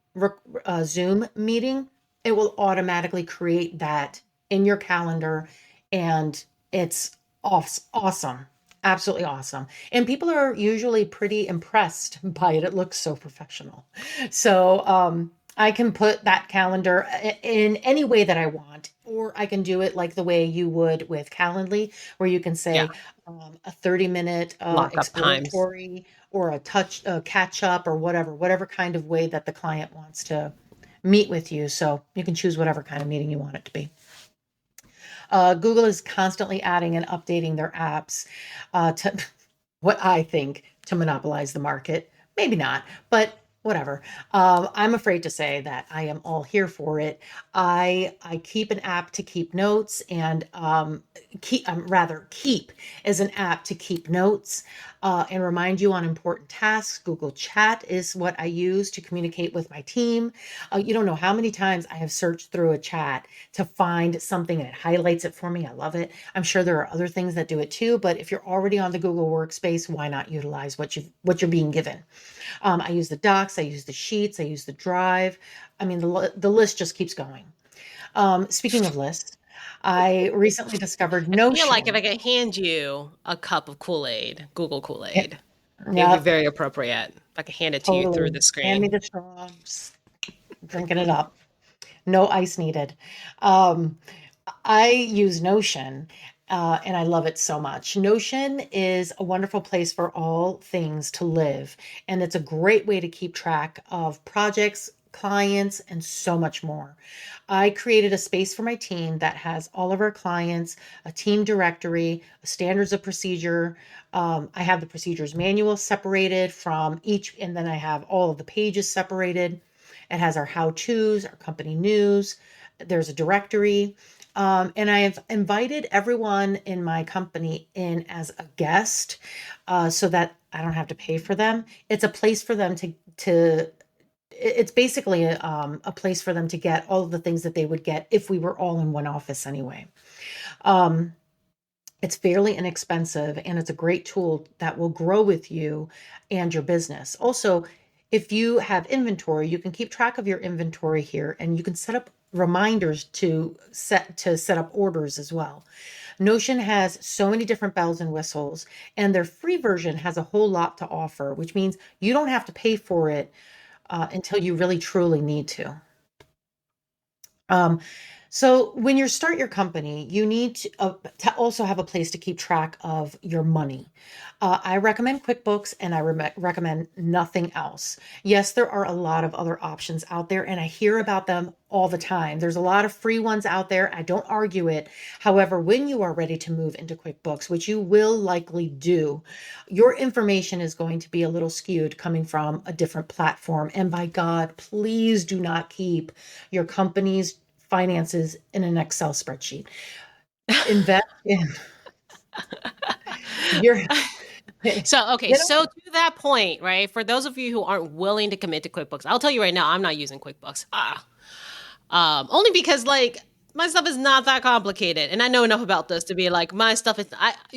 meeting, it will automatically create that in your calendar, and it's awesome, absolutely awesome. And people are usually pretty impressed by it. It looks so professional. So I can put that calendar in any way that I want, or I can do it like the way you would with Calendly, where you can Yeah, say a 30-minute lock up times. exploratory or a catch up or whatever kind of way that the client wants to meet with you. So you can choose whatever kind of meeting you want it to be. Google is constantly adding and updating their apps to what I think to monopolize the market. Maybe not, but whatever. I'm afraid to say that I am all here for it. I keep an app to keep notes, and keep as an app to keep notes and remind you on important tasks. Google Chat is what I use to communicate with my team. You don't know how many times I have searched through a chat to find something and it highlights it for me. I love it. I'm sure there are other things that do it too, but if you're already on the Google Workspace, why not utilize what you're being given? I use the docs, I use the sheets, I use the drive. I mean, the list just keeps going. Speaking of lists, I recently discovered I feel like if Notion. I could hand you a cup of Kool-Aid, Google Yeah, Kool-Aid, it would be yep, very appropriate if I could hand it to you through totally. the Hand me screen. the straw. Just drinking it up. No ice needed. Um, I use Notion, and I love it so much. Notion is a wonderful place for all things to live, and it's a great way to keep track of projects, clients, and so much more. I created a space for my team that has all of our clients, a team directory, a standards of procedure. I have the procedures manual separated from each, and then I have all of the pages separated. It has our how to's, our company news. There's a directory. And I have invited everyone in my company in as a guest so that I don't have to pay for them. It's a place for them to it's basically a place for them to get all of the things that they would get if we were all in one office anyway. Um, it's fairly inexpensive and it's a great tool that will grow with you and your business. Also, if you have inventory, you can keep track of your inventory here and you can set up reminders to set up orders as well. Notion has so many different bells and whistles, and their free version has a whole lot to offer, which means you don't have to pay for it until you really truly need to. Um, so when you start your company, you need to also have a place to keep track of your money. I recommend QuickBooks and I recommend nothing else. Yes, there are a lot of other options out there, and I hear about them all the time. There's a lot of free ones out there. I don't argue it. However, when you are ready to move into QuickBooks, which you will likely do, your information is going to be a little skewed coming from a different platform. And by God, please do not keep your company's finances in an Excel spreadsheet. Invest in your, So, okay, get so to that point, right? For those of you who aren't willing to commit to QuickBooks, I'll tell you right now, I'm not using QuickBooks. Only because like my stuff is not that complicated, and I know enough about this to be like my stuff is.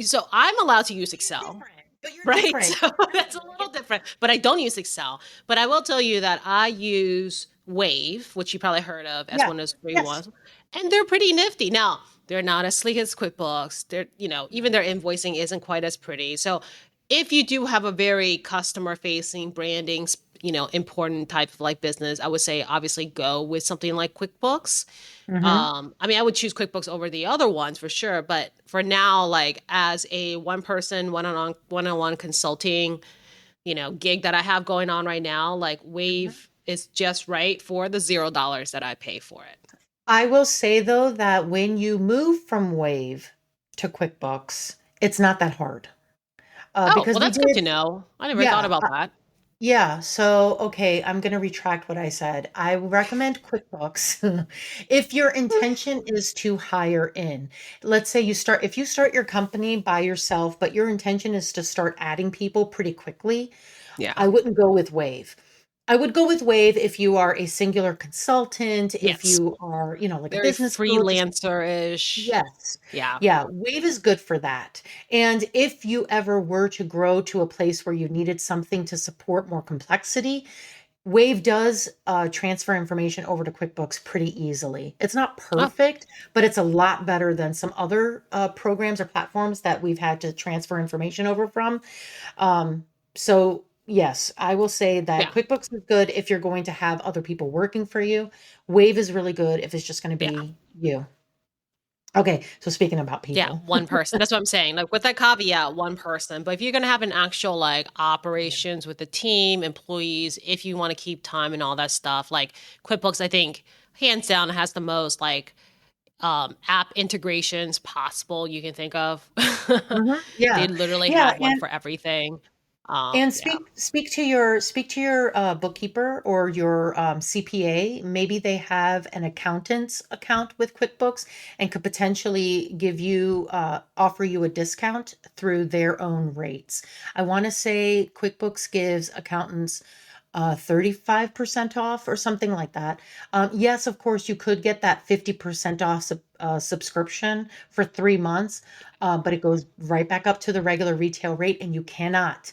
So I'm allowed to use you're Excel, different, but you're right? different. So that's a little different, but I don't use Excel. But I will tell you that I use Wave, which you probably heard of as Yeah. one of those free Yes. ones, and they're pretty nifty. Now, they're not as sleek as QuickBooks. They're, even their invoicing isn't quite as pretty. So if you do have a very customer facing branding, important type of like business, I would say obviously go with something like QuickBooks. Hmm. I mean, I would choose QuickBooks over the other ones for sure, but for now, like as a one person, one-on-one consulting, gig that I have going on right now, like Wave is just right for the $0 that I pay for it. I will say though that when you move from Wave to QuickBooks, it's not that hard. Oh, Because well, we that's good to did, know. I never thought yeah, about that. yeah. So, okay, I'm going to retract what I said. I recommend QuickBooks if your intention is to hire in. Let's say if you start your company by yourself, but your intention is to start adding people pretty quickly, Yeah. I wouldn't go with Wave. I would go with Wave if you are a singular consultant, if Yes. you are, like a Very business coach. freelancer-ish. Yes. Yeah. Yeah, Wave is good for that. And if you ever were to grow to a place where you needed something to support more complexity, Wave does transfer information over to QuickBooks pretty easily. It's not Oh, perfect, but it's a lot better than some other programs or platforms that we've had to transfer information over from. So, yes, I will say that yeah. QuickBooks is good if you're going to have other people working for you. Wave is really good if it's just going to Yeah. be you. Okay, so speaking about Yeah, people. one person. That's what I'm saying. Like with that caveat, one person. But if you're gonna have an actual like Yeah. operations with the team, employees, if you want to keep time and all that stuff, like QuickBooks, I think hands down has the most like app integrations possible you can think of. Mhm. They Yeah. literally Yeah, have one for everything. and Yeah. speak to your bookkeeper or your CPA. Maybe they have an accountant's account with QuickBooks and could potentially offer you a discount through their own rates. I want to say QuickBooks gives accountants 35% off or something like that. Yes, of course, you could get that 50% off subscription for 3 months, but it goes right back up to the regular retail rate, and you cannot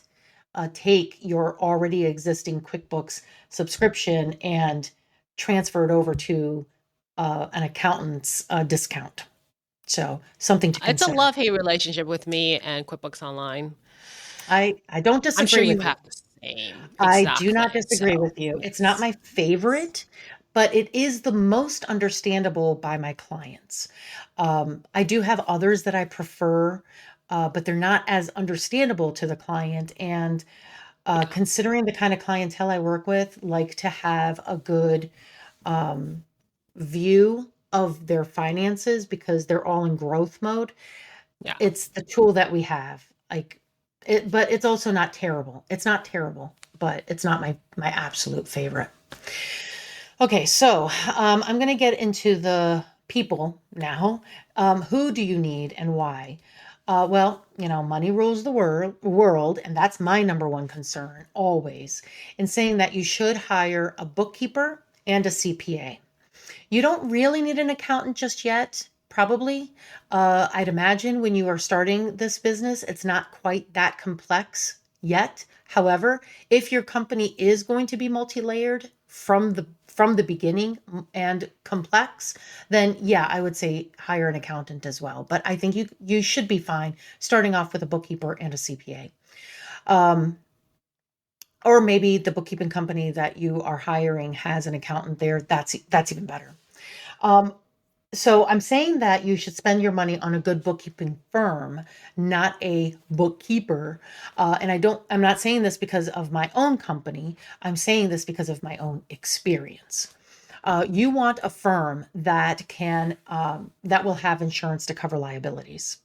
take your already existing QuickBooks subscription and transfer it over to an accountant's discount. So, something to It's a consider. love-hate relationship with me and QuickBooks Online. I don't I'm sure disagree you with you. have the same. I do not Exactly. disagree So, with you. It's not yes. my favorite, but it is the most understandable by my clients. I do have others that I prefer, but they're not as understandable to the client. And Yeah. Considering the kind of clientele I work with, like to have a good view of their finances because they're all in growth mode. Yeah. It's the tool that we have. Like it, but it's also not terrible. It's not terrible, but it's not my absolute favorite. Okay, so I'm going to get into the people now. Who do you need and why? Well, money rules the world, and that's my number one concern always in saying that you should hire a bookkeeper and a CPA. You don't really need an accountant just yet, probably. I'd imagine when you are starting this business, it's not quite that complex yet. However, if your company is going to be multi-layered from the beginning and complex, then yeah, I would say hire an accountant as well. But I think you should be fine starting off with a bookkeeper and a CPA. Or maybe the bookkeeping company that you are hiring has an accountant there. That's even better. Um, so I'm saying that you should spend your money on a good bookkeeping firm, not a bookkeeper. And I'm not saying this because of my own company. I'm saying this because of my own experience. You want a firm that will have insurance to cover liabilities.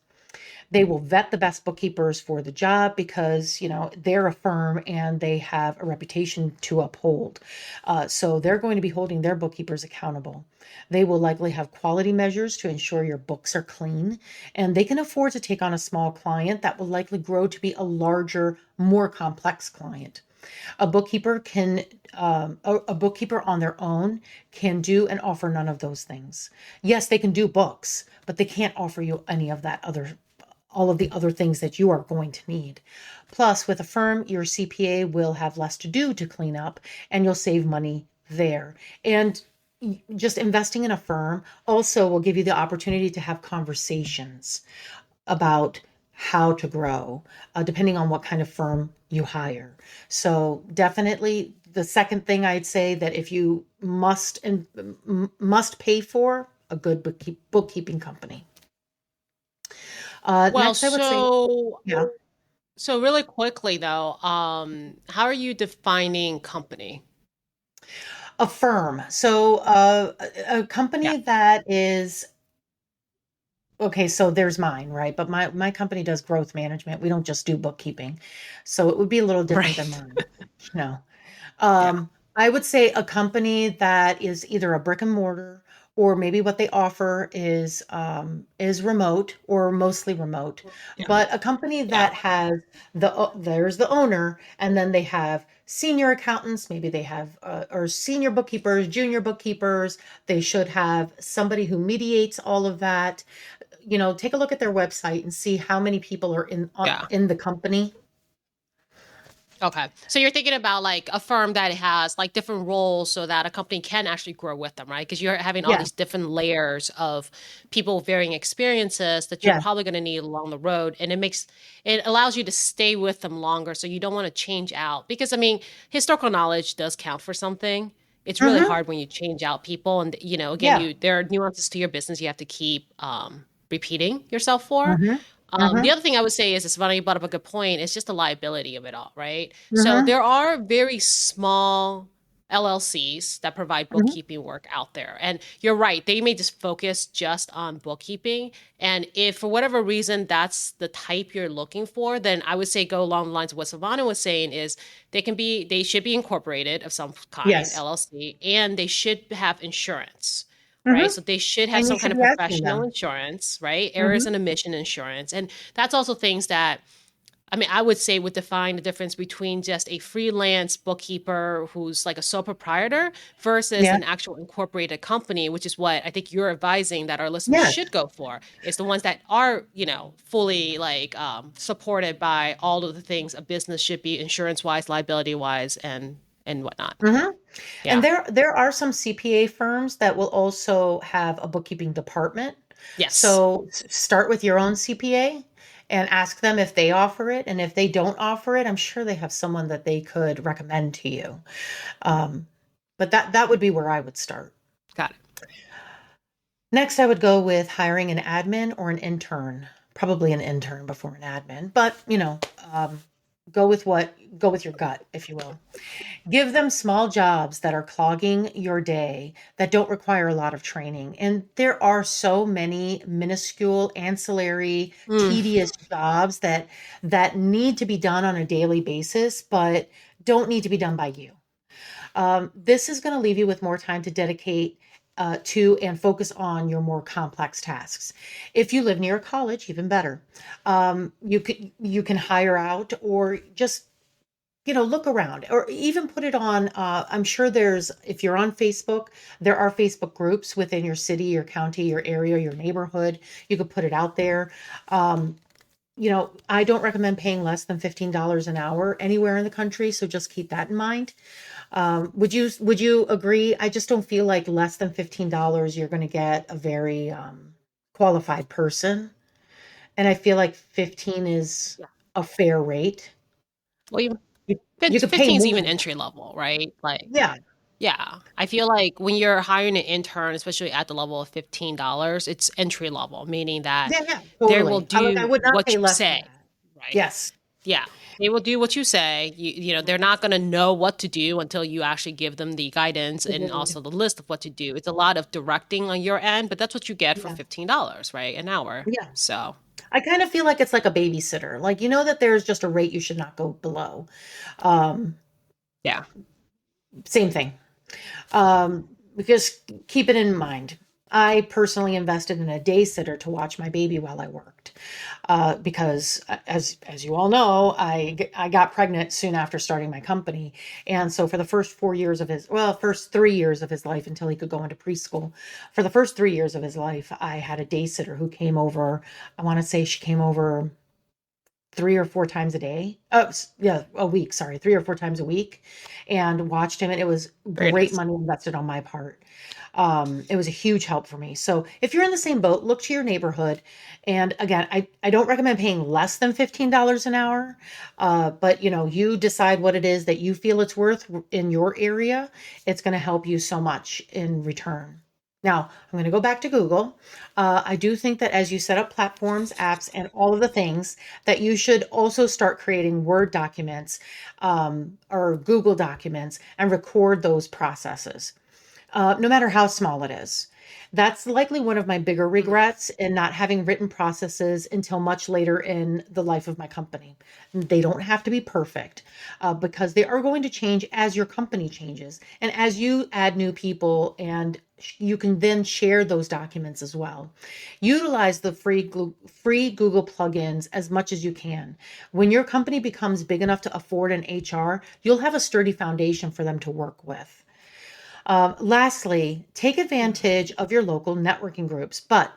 They will vet the best bookkeepers for the job because, they're a firm and they have a reputation to uphold. So they're going to be holding their bookkeepers accountable. They will likely have quality measures to ensure your books are clean, and they can afford to take on a small client that will likely grow to be a larger, more complex client. A bookkeeper on their own can do and offer none of those things. Yes, they can do books, but they can't offer you any of that other all of the other things that you are going to need. Plus, with a firm, your CPA will have less to do to clean up and you'll save money there. And just investing in a firm also will give you the opportunity to have conversations about how to grow, depending on what kind of firm you hire. So definitely the second thing I'd say that if you must pay for a good bookkeeping company. Well, Next, I would say, so yeah, so really quickly though, how are you defining company? a firm. So a Yeah. company that is okay. So there's mine, right? But my company does growth management. We don't just do bookkeeping, so it would be a little different than Right. mine. No. Yeah. I would say a company that is either a brick and mortar or maybe what they offer is remote or mostly remote, Yeah. but a company Yeah. that has there's the owner and then they have senior accountants, maybe they have or senior bookkeepers, junior bookkeepers. They should have somebody who mediates all of that. Take a look at their website and see how many people are Yeah. in the company. Okay. So you're thinking about like a firm that has like different roles so that a company can actually grow with them, right? Because you're having all Yeah. these different layers of people with varying experiences that you're Yeah. probably going to need along the road. And it allows you to stay with them longer. So you don't want to change out. Because I mean, historical knowledge does count for something. It's really Mm-hmm. hard when you change out people. And, again, Yeah. there are nuances to your business you have to keep repeating yourself for. Mm-hmm. The Mm-hmm. other thing I would say is, it's funny you brought up a good point. It's just the liability of it all, right? So Mm-hmm. there are very small LLCs that provide Mhm. bookkeeping work out there. And you're right, they may just focus just on bookkeeping. And if for whatever reason that's the type you're looking for, then I would say go along the lines of what Savannah was saying is they should be incorporated of some kind, Yes. LLC, and they should have insurance, right? Mhm. So they should have And you some kind should of be asking professional them. insurance, right? Errors Mhm. and omission insurance. And that's also things that, I mean, I would say would define the difference between just a freelance bookkeeper who's like a sole proprietor versus Yeah. an actual incorporated company, which is what I think you're advising that our listeners Yes. should go for. Is the ones that are, fully like supported by all of the things a business should be, insurance wise, liability wise, and whatnot. Mhm. And Yeah. there are some CPA firms that will also have a bookkeeping department. Yes. So start with your own CPA and ask them if they offer it. And if they don't offer it, I'm sure they have someone that they could recommend to you. Um, but that would be where I would start. Got it. Next, I would go with hiring an admin or an intern, probably an intern before an admin. But go with your gut, if you will. Give them small jobs that are clogging your day that don't require a lot of training. And there are so many minuscule, ancillary, Mm, tedious jobs that need to be done on a daily basis, but don't need to be done by you. This is going to leave you with more time to dedicate to and focus on your more complex tasks. If you live near a college, even better. You can hire out or just look around or even put it on. I'm sure if you're on Facebook, there are Facebook groups within your city, your county, your area, your neighborhood. You could put it out there. Um, I don't recommend paying less than $15 an hour anywhere in the country. So just keep that in mind. Would you agree? I just don't feel like less than $15 you're going to get a very qualified person. And I feel like 15 is yeah. a fair rate. Well, even You could pay 15 is more even than that. entry level, right? Like, Yeah. yeah. I feel like when you're hiring an intern, especially at the level of $15, it's entry level, meaning that Yeah, yeah, they will totally. I do would not what pay you less than say, that. right? Yes. Yeah. They will do what you say. They're Mhm. not going to know what to do until you actually give them the guidance and Agreed. also the list of what to do. It's a lot of directing on your end, but that's what you get for Yeah. $15, right? An hour. Yeah. So, I kind of feel like it's like a babysitter. Like, that there's just a rate you should not go below. Um, yeah. Same thing. Because keep it in mind. I personally invested in a day sitter to watch my baby while I worked, because as you all know, I got pregnant soon after starting my company, and so for the first 3 years of his life until he could go into preschool, for the first 3 years of his life, I had a day sitter who came over. I want to say she came over 3 or 4 times a day. Yeah, a week. Sorry, 3 or 4 times a week, and watched him. And it was Very great nice. money invested on my part. It was a huge help for me. So if you're in the same boat, look to your neighborhood. And again, I don't recommend paying less than $15 an hour, but you decide what it is that you feel it's worth in your area. It's going to help you so much in return. Now, I'm going to go back to Google. I do think that as you set up platforms, apps, and all of the things, that you should also start creating Word documents, or Google documents, and record those processes, no matter how small it is. That's likely one of my bigger Mhm. regrets in not having written processes until much later in the life of my company. They don't have to be perfect, because they are going to change as your company changes and as you add new people, and you can then share those documents as well. Utilize the free Google plugins as much as you can. When your company becomes big enough to afford an HR, you'll have a sturdy foundation for them to work with. Lastly, take advantage of your local networking groups, but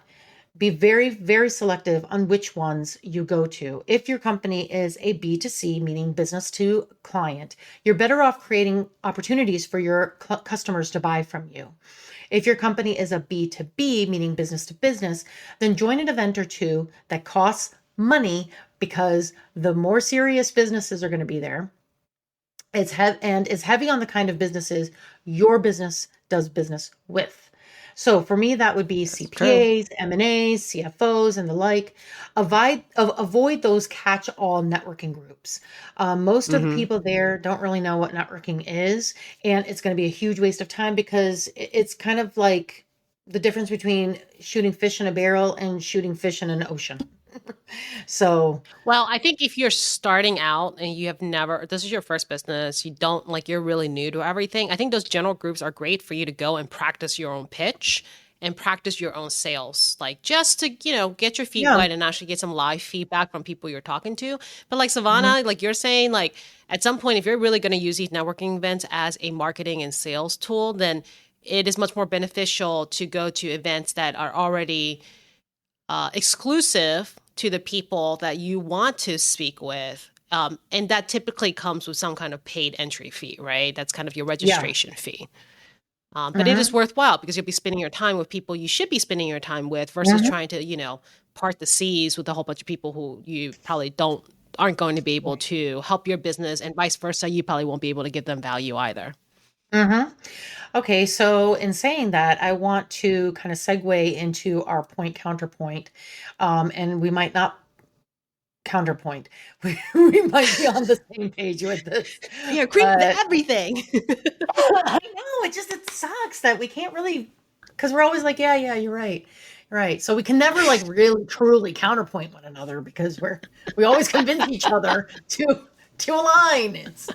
be very, very selective on which ones you go to. If your company is a B2C, meaning business to client, you're better off creating opportunities for your customers to buy from you. If your company is a B2B, meaning business to business, then join an event or two that costs money, because the more serious businesses are going to be there. And is heavy on the kind of businesses your business does business with. So for me, that would be That's true. CPAs, M&As, CFOs, and the like. Avoid those catch-all networking groups. Most of the Hmm. people there don't really know what networking is, and it's going to be a huge waste of time, because it's kind of like the difference between shooting fish in a barrel and shooting fish in an ocean. So, Well, I think if you're starting out and you have never, this is your first business, you don't like, you're really new to everything. I think those general groups are great for you to go and practice your own pitch and practice your own sales, like just to, get your feet yeah. wet and actually get some live feedback from people you're talking to. But like Mhm. Savannah, like you're saying, like at some point, if you're really going to use these networking events as a marketing and sales tool, then it is much more beneficial to go to events that are already exclusive to the people that you want to speak with. And that typically comes with some kind of paid entry fee, right? That's kind of your Yeah. registration fee. But it is Mhm. worthwhile because you'll be spending your time with people you should be spending your time with versus Mhm. trying to, part the seas with a whole bunch of people who you probably aren't going to be able Right. to help your business, and vice versa. You probably won't be able to give them value either. Mhm. Okay, so in saying that, I want to kind of segue into our point counterpoint, and we might not counterpoint. We might be on the same page with this, We agree with but everything. I know it sucks that we can't really because we're always like, yeah, you're right. You're right. So we can never like really truly counterpoint one another because we always convince each other to align. It's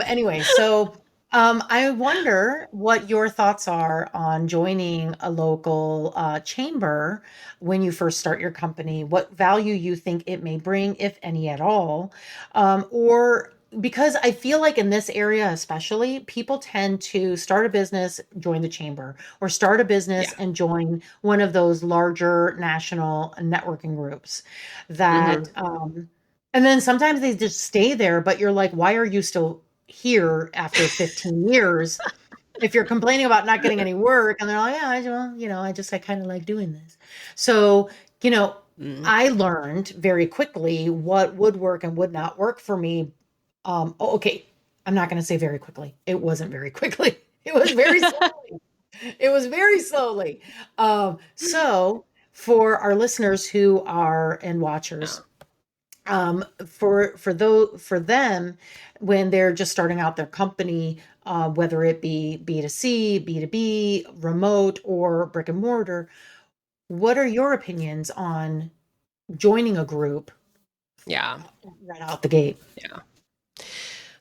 anyway, so I wonder what your thoughts are on joining a local chamber when you first start your company, what value you think it may bring, if any at all. Or because I feel like in this area, especially, people tend to start a business, join the chamber, or start a business Yeah. and join one of those larger national networking groups that, Hmm. and then sometimes they just stay there, but you're like, why are you still here after 15 years? If you're complaining about not getting any work, and they're like, yeah, well, I kind of like doing this. So, you know, Mm. I learned very quickly what would work and would not work for me. Okay, I'm not going to say very quickly. It wasn't very quickly. It was very slowly. It was very slowly. So for our listeners who are and Yeah. watchers, for them when they're just starting out their company, whether it be B2C, B2B, remote, or brick and mortar, what are your opinions on joining a group Yeah. right out the gate? Yeah.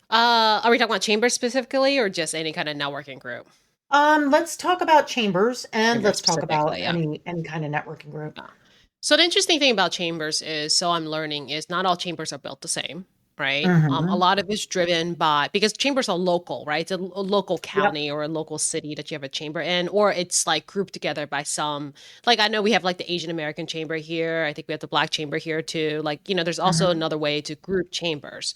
Are we talking about chambers specifically or just any kind of networking group? Let's talk about chambers and Chambers let's talk about specifically, yeah. any kind of networking group. Yeah. So the interesting thing about chambers is, so I'm learning, is not all chambers are built the same, right? A Hmm. lot of it's driven by, because chambers are local, right? It's a local Yep. county or a local city that you have a chamber in, or it's like grouped together by some, like I know we have like the Asian American chamber here. I think we have the Black chamber here too. Like, there's also Hmm. another way to group chambers,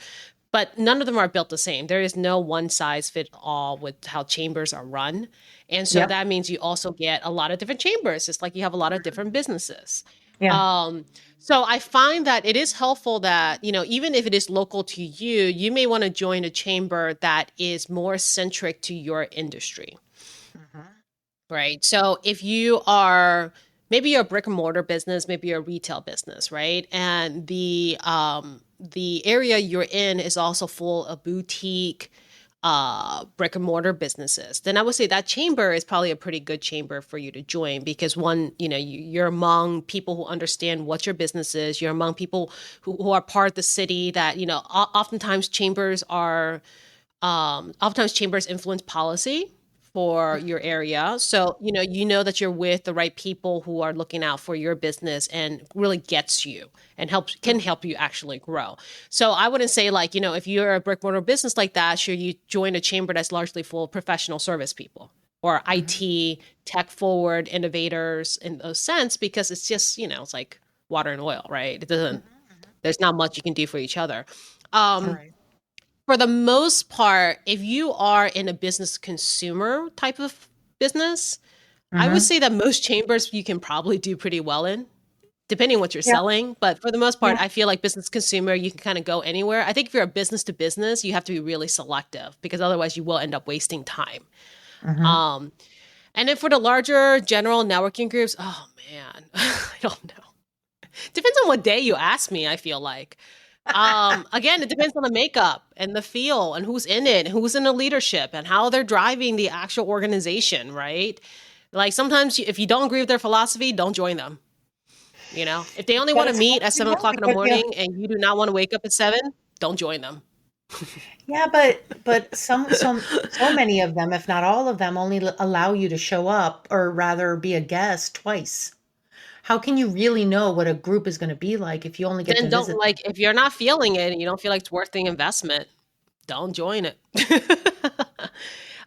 but none of them are built the same. There is no one size fit all with how chambers are run. And so Yep. that means you also get a lot of different chambers. It's like you have a lot of different businesses. Yeah. Um, so I find that it is helpful that, even if it is local to you, you may want to join a chamber that is more centric to your industry, Hmm. right? So if you are, maybe you're a brick and mortar business, maybe you're a retail business, right? And the area you're in is also full of boutique brick and mortar businesses, then I would say that chamber is probably a pretty good chamber for you to join, because one, you're among people who understand what your business is. You're among people who are part of the city that, oftentimes chambers influence policy for your area. So, you know that you're with the right people who are looking out for your business and really gets you and can help you actually grow. So I wouldn't say, like, if you're a brick mortar business like that, should you join a chamber that's largely full of professional service people or Hmm. IT, tech forward innovators in those sense, because it's just, it's like water and oil, right? Hmm. There's not much you can do for each other. Um, Right. for the most part, if you are in a business consumer type of business, I would Hmm. say that most chambers you can probably do pretty well in, depending on what you're Yeah. selling. But for the most part, Yeah. I feel like business consumer, you can kind of go anywhere. I think if you're a business to business, you have to be really selective, because otherwise you will end up wasting time. Hmm. Um, and then for the larger general networking groups, oh man, I don't know. Depends on what day you ask me, I feel like. Again, it depends on the makeup and the feel and who's in it, who's in the leadership, and how they're driving the actual organization, right? Like sometimes if you don't agree with their philosophy, don't join them. If they only But want to it's meet hard at to 7 o'clock in the because morning and you do not want to wake up at 7, don't join them. yeah, but so many of them, if not all of them, only allow you to show up or rather be a guest twice. How can you really know what a group is going to be like if you only get to Then don't, visit them? like, if you're not feeling it and you don't feel like it's worth the investment, don't join it.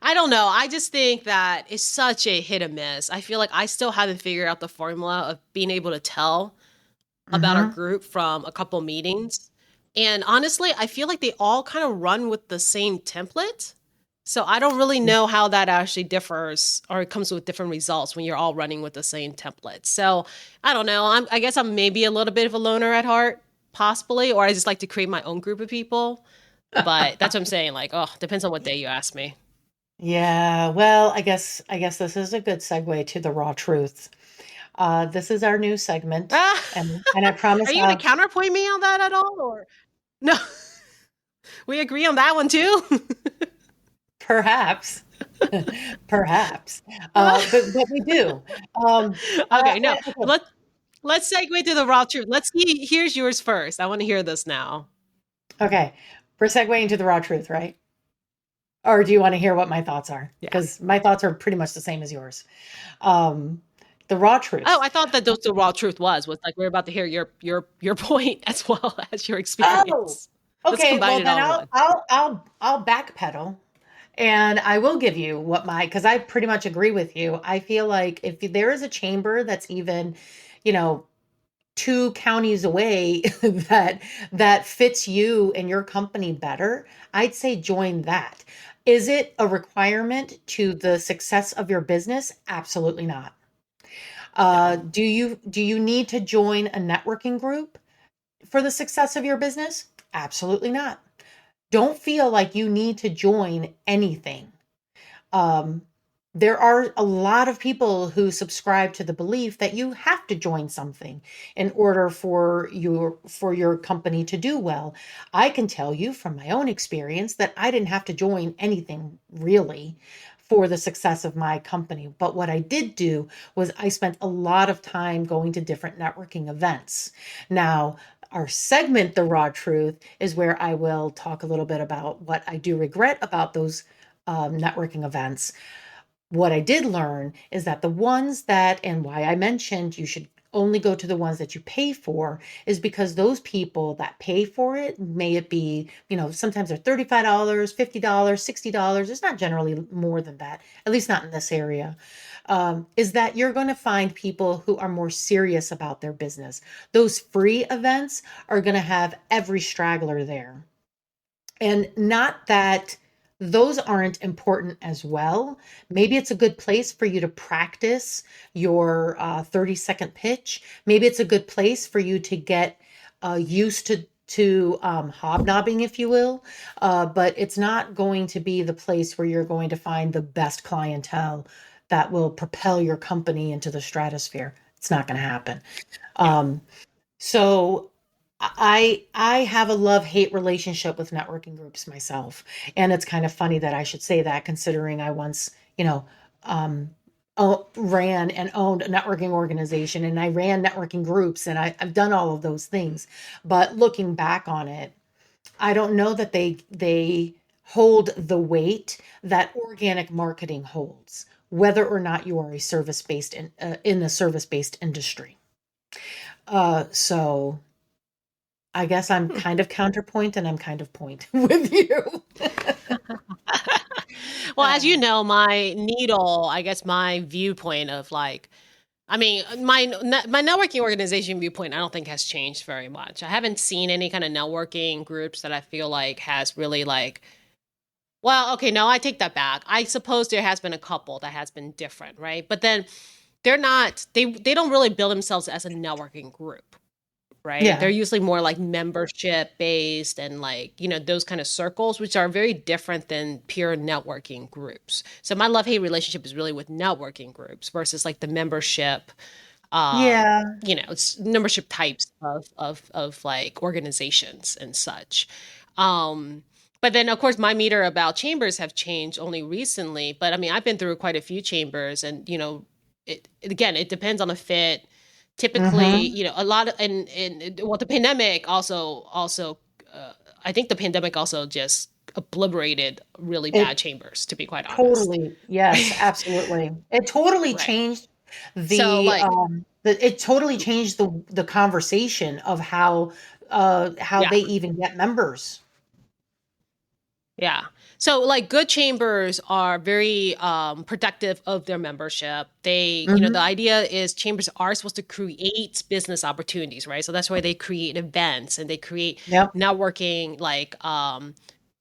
I don't know. I just think that it's such a hit or miss. I feel like I still haven't figured out the formula of being able to tell about our Hmm. group from a couple meetings. And honestly, I feel like they all kind of run with the same template. So I don't really know how that actually differs, or it comes with different results when you're all running with the same template. So I don't know. I guess I'm maybe a little bit of a loner at heart, possibly, or I just like to create my own group of people. But that's what I'm saying. Like, oh, depends on what day you ask me. Yeah, well, I guess this is a good segue to the raw truth. This is our new segment, Ah, and I are promise you going to counterpoint me on that at all? Or no, we agree on that one too. perhaps, perhaps, but we do. Okay, no, Okay, let's segue to the raw truth. Let's see. Here's yours first. I want to hear this now. okay. We're segueing to the raw truth, right? Or do you want to hear what my thoughts are? Yeah. Because my thoughts are pretty much the same as yours. Um, the raw Oh, truth. I thought that the raw truth was like we're about to hear your point as well as your Oh, experience. Let's okay. combine Well, it then all in one. I'll backpedal, and I will give you what my because I pretty much agree with you. I feel like if there is a chamber that's even, you know, two counties away that fits you and your company better, I'd say join that. Is it a requirement to the success of your business? Absolutely not. No. Do you need to join a networking group for the success of your business? Absolutely not. Don't feel like you need to join anything. Um, there are a lot of people who subscribe to the belief that you have to join something in order for your company to do well. I can tell you from my own experience that I didn't have to join anything really for the success of my company. But what I did do was I spent a lot of time going to different networking events. Now, our segment, The Raw Truth, is where I will talk a little bit about what I do regret about those networking events. What I did learn is that the ones that, and why I mentioned you should only go to the ones that you pay for, is because those people that pay for it, may it be, sometimes they're $35, $50, $60. It's not generally more than that, at least not in this area. Is that you're going to find people who are more serious about their business. Those free events are going to have every straggler there. And not that those aren't important as well. Maybe it's a good place for you to practice your 30-second pitch. Maybe it's a good place for you to get used to hobnobbing, if you will. But it's not going to be the place where you're going to find the best clientele that will propel your company into the stratosphere. It's not going to happen. Yeah. Um, so I have a love-hate relationship with networking groups myself. And it's kind of funny that I should say that considering I once, um ran and owned a networking organization and I ran networking groups and I've done all of those things. But looking back on it, I don't know that they hold the weight that organic marketing holds, whether or not you are a service-based in the service-based industry. So I guess I'm Hmm. kind of counterpoint and I'm kind of point with you. Well, as you Uh, know, my needle, I guess my viewpoint of like, I mean, my networking organization viewpoint, I don't think has changed very much. I haven't seen any kind of networking groups that I feel like has really like, well, okay, no, I take that back. I suppose there has been a couple that has been different, right? But then they're not, they don't really build themselves as a networking group, right? They're yeah. usually more like membership based and like, those kind of circles, which are very different than pure networking groups. So my love hate relationship is really with networking groups versus like the membership, Yeah. it's membership types of like organizations and such. Um, but then of course my meter about chambers have changed only recently. But I mean, I've been through quite a few chambers and again, it depends on the fit. Typically, Mm-hmm. a lot of and well, the pandemic also I think the pandemic also just obliterated really bad It chambers, to be quite honest. totally, yes, absolutely. It totally Right. changed So like, it totally changed the conversation of how yeah. they even get members. Yeah. So like good chambers are very protective of their membership. The Hmm. idea is chambers are supposed to create business opportunities, right? So that's why they create events and they create Yep. networking like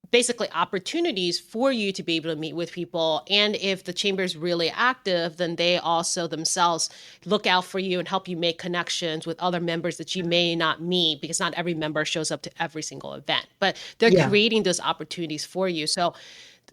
basically opportunities for you to be able to meet with people. And if the chamber is really active, then they also themselves look out for you and help you make connections with other members that you may not meet because not every member shows up to every single event, but they're Yeah. creating those opportunities for you. So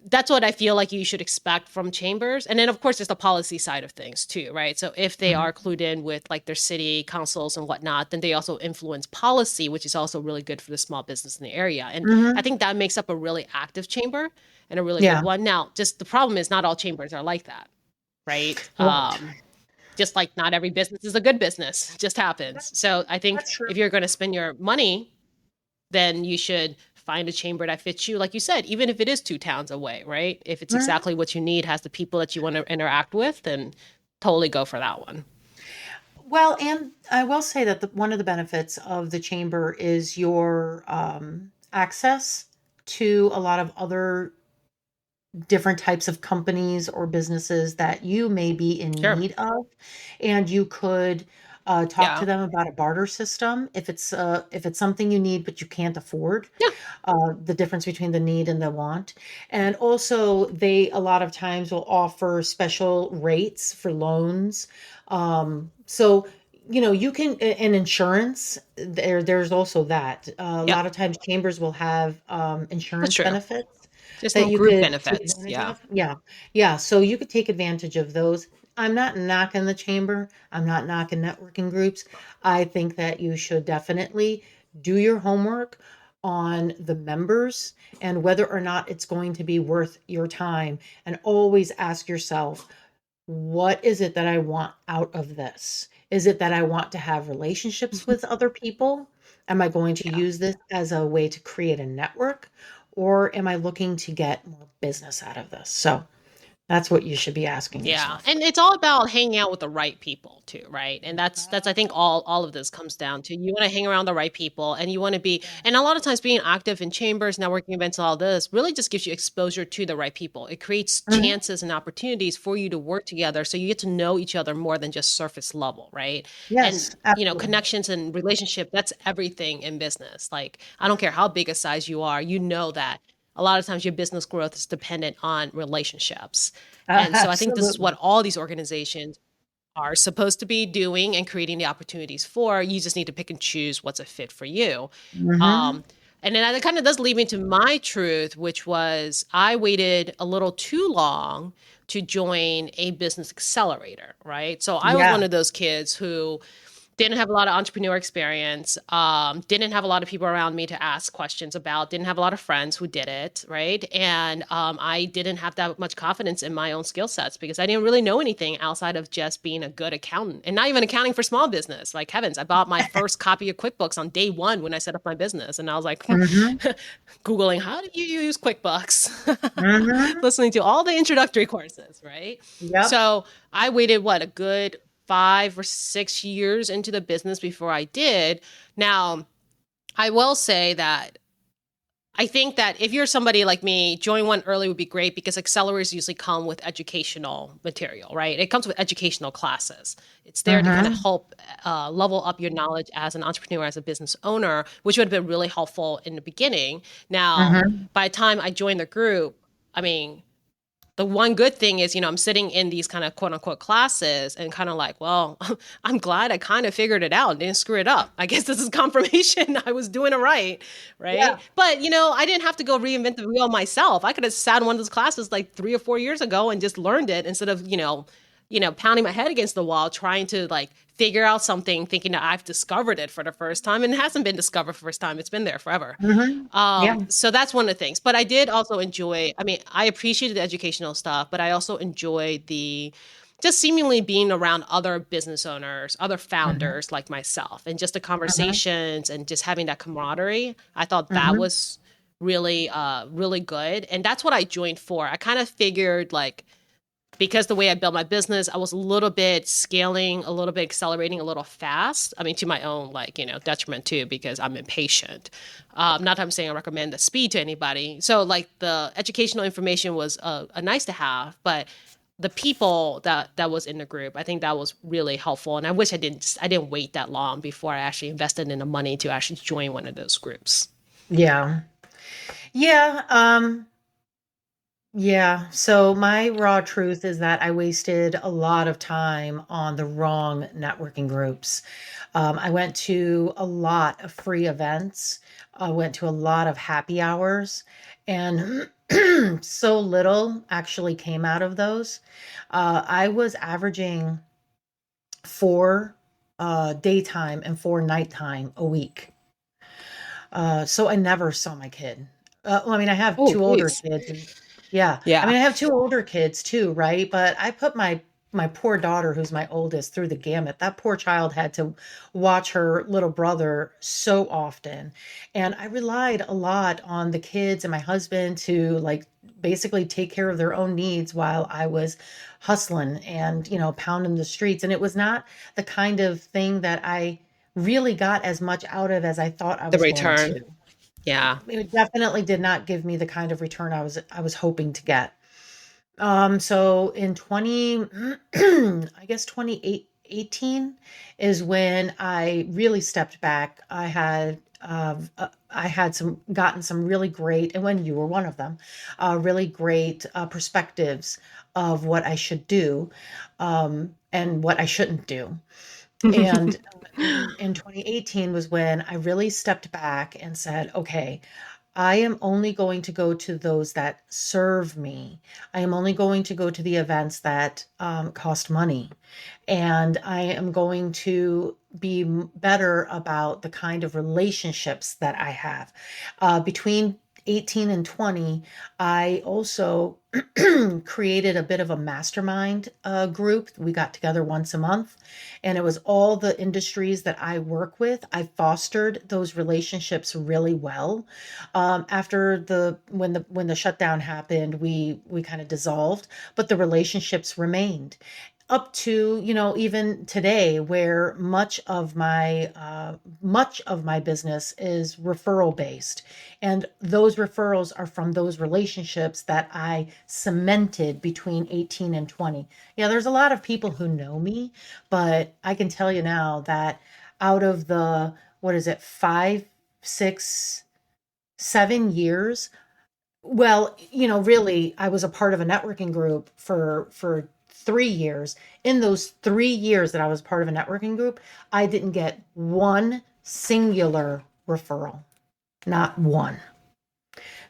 that's what I feel like you should expect from chambers. And then, of course, there's the policy side of things too, right? So if they are clued in with like their city councils and whatnot, then they also influence policy, which is also really good for the small business in the area. And I Mm-hmm. think that makes up a really active chamber and a really good Yeah. one. Now, just the problem is not all chambers are like that, right? Right. Just like not every business is a good business, it just happens. So I think That's true. if you're going to spend your money, then you should find a chamber that fits you, like you said, even if it is 2 towns away, right? If it's Mhm. exactly what you need, has the people that you want to interact with, then totally go for that one. Well, and I will say that one of the benefits of the chamber is your access to a lot of other different types of companies or businesses that you may be in Sure. need of, and you could talk to Yeah. them about a barter system if it's something you need but you can't afford, Yeah. the difference between the need and the want. And also, they a lot of times will offer special rates for loans. So you can and insurance there's also that. A Yep. lot of times chambers will have That's insurance true. benefits Just that more you group could take benefits. advantage Yeah. of. Yeah. Yeah. So you could take advantage of those. I'm not knocking the chamber. I'm not knocking networking groups. I think that you should definitely do your homework on the members and whether or not it's going to be worth your time. And always ask yourself, what is it that I want out of this? Is it that I want to have relationships with other people? Am I going to Yeah. use this as a way to create a network? Or am I looking to get more business out of this? So that's what you should be asking Yeah, yourself. and it's all about hanging out with the right people too, right? And that's I think all of this comes down to you want to hang around the right people, and you want to be, and a lot of times being active in chambers, networking events, all this really just gives you exposure to the right people. It creates Mhm. chances and opportunities for you to work together, so you get to know each other more than just surface level, right? And Yes, absolutely. connections and relationship, that's everything in business. Like I don't care how big a size you are, you know that a lot of times your business growth is dependent on relationships. And so I think this is what Absolutely. all these organizations are supposed to be doing and creating the opportunities for. You just need to pick and choose what's a fit for you. Hmm. Um, and then that kind of does lead me to my truth, which was I waited a little too long to join a business accelerator, right? So I was Yeah. one of those kids who didn't have a lot of entrepreneur experience, didn't have a lot of people around me to ask questions about, didn't have a lot of friends who did it, right? And I didn't have that much confidence in my own skill sets because I didn't really know anything outside of just being a good accountant and not even accounting for small business. Like heavens, I bought my first copy of QuickBooks on day one when I set up my business. And I was like, Hmm. Googling, how do you use QuickBooks? Hmm. Listening to all the introductory courses, right? Yep. So I waited, what, a good 5 or 6 years into the business before I did. Now, I will say that I think that if you're somebody like me, join one early would be great because accelerators usually come with educational material, right? It comes with educational classes. It's there to kind of Hmm. help level up your knowledge as an entrepreneur, as a business owner, which would have been really helpful in the beginning. Now, Hmm. by the time I joined the group, I mean, the one good thing is, I'm sitting in these kind of quote unquote classes and kind of like, well, I'm glad I kind of figured it out and didn't screw it up. I guess this is confirmation I was doing it right. Right. Yeah. But, I didn't have to go reinvent the wheel myself. I could have sat in one of those classes like 3 or 4 years ago and just learned it instead of, pounding my head against the wall, trying to like figure out something, thinking that I've discovered it for the first time. And it hasn't been discovered for the first time. It's been there forever. Hmm. Yeah. So that's one of the things. But I did also enjoy, I mean, I appreciated the educational stuff, but I also enjoyed the just seemingly being around other business owners, other Hmm. founders like myself, and just the Hmm. conversations and just having that camaraderie. I thought that Hmm. was really, really good. And that's what I joined for. I kind of figured like, because the way I built my business, I was a little bit scaling, a little bit accelerating a little fast. I mean, to my own like, detriment too, because I'm impatient. Not that I'm saying I recommend the speed to anybody. So like the educational information was a nice to have, but the people that was in the group, I think that was really helpful. And I wish I didn't wait that long before I actually invested in the money to actually join one of those groups. Yeah. Yeah. Yeah. So my raw truth is that I wasted a lot of time on the wrong networking groups. I went to a lot of free events. I went to a lot of happy hours, and So little actually came out of those. I was averaging 4 daytime and 4 nighttime a week. So I never saw my kid. Well, I mean, I have Oh, 2 older geez. kids and yeah. I Yeah. mean, I have 2 older kids too, right? But I put my poor daughter, who's my oldest, through the gamut. That poor child had to watch her little brother so often. And I relied a lot on the kids and my husband to like basically take care of their own needs while I was hustling and, pounding the streets. And it was not the kind of thing that I really got as much out of as I thought I The was going return. to. Yeah. It definitely did not give me the kind of return I was hoping to get. So in 20, I guess 2018 is when I really stepped back. I had gotten some really great, and when you were one of them, really great perspectives of what I should do, and what I shouldn't do. And in 2018 was when I really stepped back and said, okay, I am only going to go to those that serve me. I am only going to go to the events that cost money. And I am going to be better about the kind of relationships that I have. Between 18 and 20, I also created a bit of a mastermind group. We got together once a month, and it was all the industries that I work with. I fostered those relationships really well. After when the shutdown happened, we kind of dissolved, but the relationships remained up to even today, where much of my business is referral based, and those referrals are from those relationships that I cemented between 18 and 20. Yeah, there's a lot of people who know me, but I can tell you now that out of the, what is it, 5, 6, 7 years, well, really, I was a part of a networking group for 3 years. In those 3 years that I was part of a networking group, I didn't get one singular referral, not one.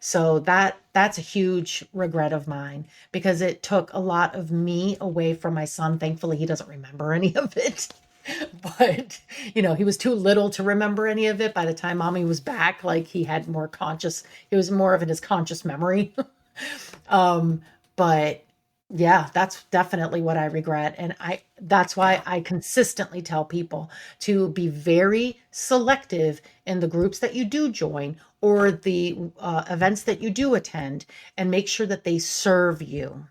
So that's a huge regret of mine because it took a lot of me away from my son. Thankfully, he doesn't remember any of it. But, he was too little to remember any of it. By the time mommy was back, like he was more of in his conscious memory. Um, but yeah, that's definitely what I regret. And that's why Yeah. I consistently tell people to be very selective in the groups that you do join or the events that you do attend, and make sure that they serve you.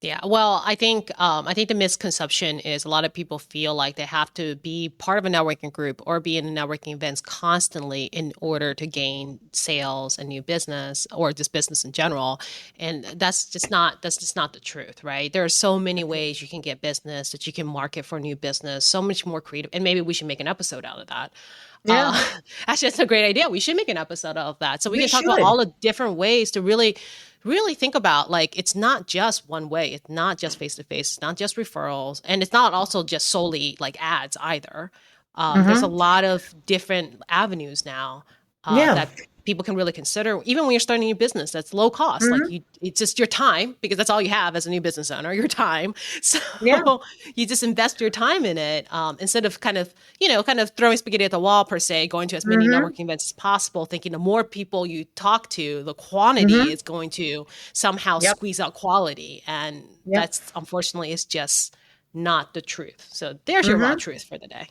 Yeah, well, I think the misconception is a lot of people feel like they have to be part of a networking group or be in networking events constantly in order to gain sales and new business or just business in general. And that's just not the truth, right? There are so many ways you can get business, that you can market for new business, so much more creative. And maybe we should make an episode out of that. Uh, Yeah, actually, that's a great idea. We should make an episode of that. So we we can talk about should. all the different ways to really think about, like, it's not just one way. It's not just face to face. It's not just referrals, and it's not also just solely like ads either. There's a Hmm. lot of different avenues now Yeah. that people can really consider, even when you're starting a new business that's low cost. Like, Hmm. it's just your time, because that's all you have as a new business owner, your time. So Yeah. you just invest your time in it, instead of kind of throwing spaghetti at the wall per se, going to as many Hmm. networking events as possible, thinking the more people you talk to, the quantity Hmm. is going to somehow Yep. squeeze out quality. And Yep. that's, unfortunately, is just not the truth. So there's your raw Hmm. truth for the day.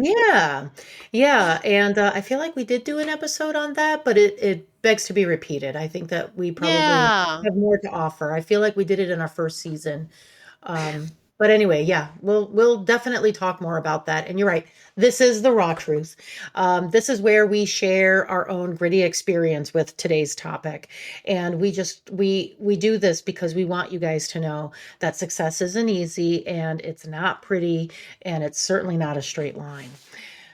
Yeah. Yeah. And I feel like we did do an episode on that, but it begs to be repeated. I think that we probably Yeah. have more to offer. I feel like we did it in our first season. But anyway, yeah, we'll definitely talk more about that. And you're right, this is the raw truth. This is where we share our own gritty experience with today's topic, and we do this because we want you guys to know that success isn't easy, and it's not pretty, and it's certainly not a straight line.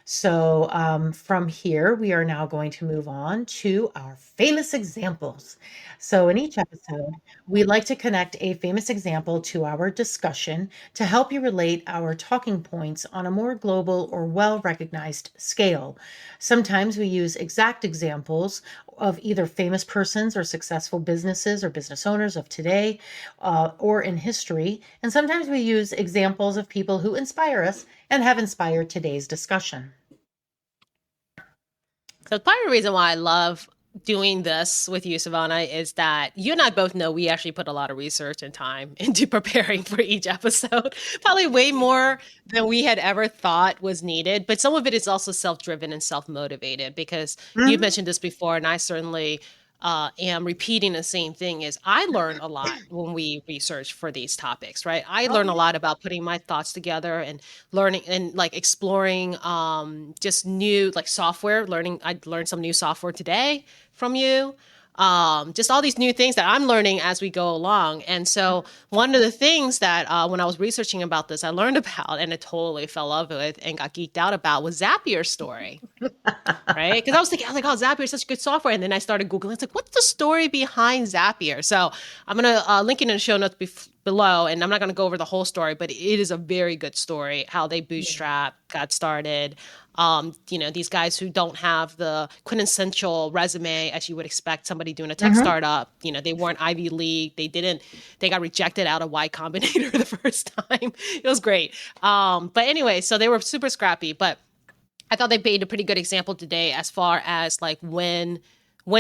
So, from here, we are now going to move on to our famous examples. So, in each episode, we like to connect a famous example to our discussion to help you relate our talking points on a more global or well recognized scale. Sometimes we use exact examples of either famous persons or successful businesses or business owners of today or in history. And sometimes we use examples of people who inspire us and have inspired today's discussion. So part of the reason why I love doing this with you, Savannah, is that you and I both know we actually put a lot of research and time into preparing for each episode, probably way more than we had ever thought was needed. But some of it is also self-driven and self-motivated because you've Mhm. mentioned this before, and I certainly am repeating the same thing is I learn a lot when we research for these topics, right? I Oh, learn a lot about putting my thoughts together and learning and like exploring just new like software, learning. I learned some new software today from you. Just all these new things that I'm learning as we go along. And so one of the things that when I was researching about this, I learned about and I totally fell in love with and got geeked out about was Zapier's story, right? Because I was like, oh, Zapier is such good software. And then I started Googling. It's like, what's the story behind Zapier? So I'm going to link it in the show notes below. And I'm not going to go over the whole story, but it is a very good story, how they bootstrap, got started. These guys who don't have the quintessential resume as you would expect somebody doing a tech hmm startup, they weren't Ivy League. They got rejected out of Y Combinator the first time. It was great. But anyway, so they were super scrappy, but I thought they paid a pretty good example today as far as like when's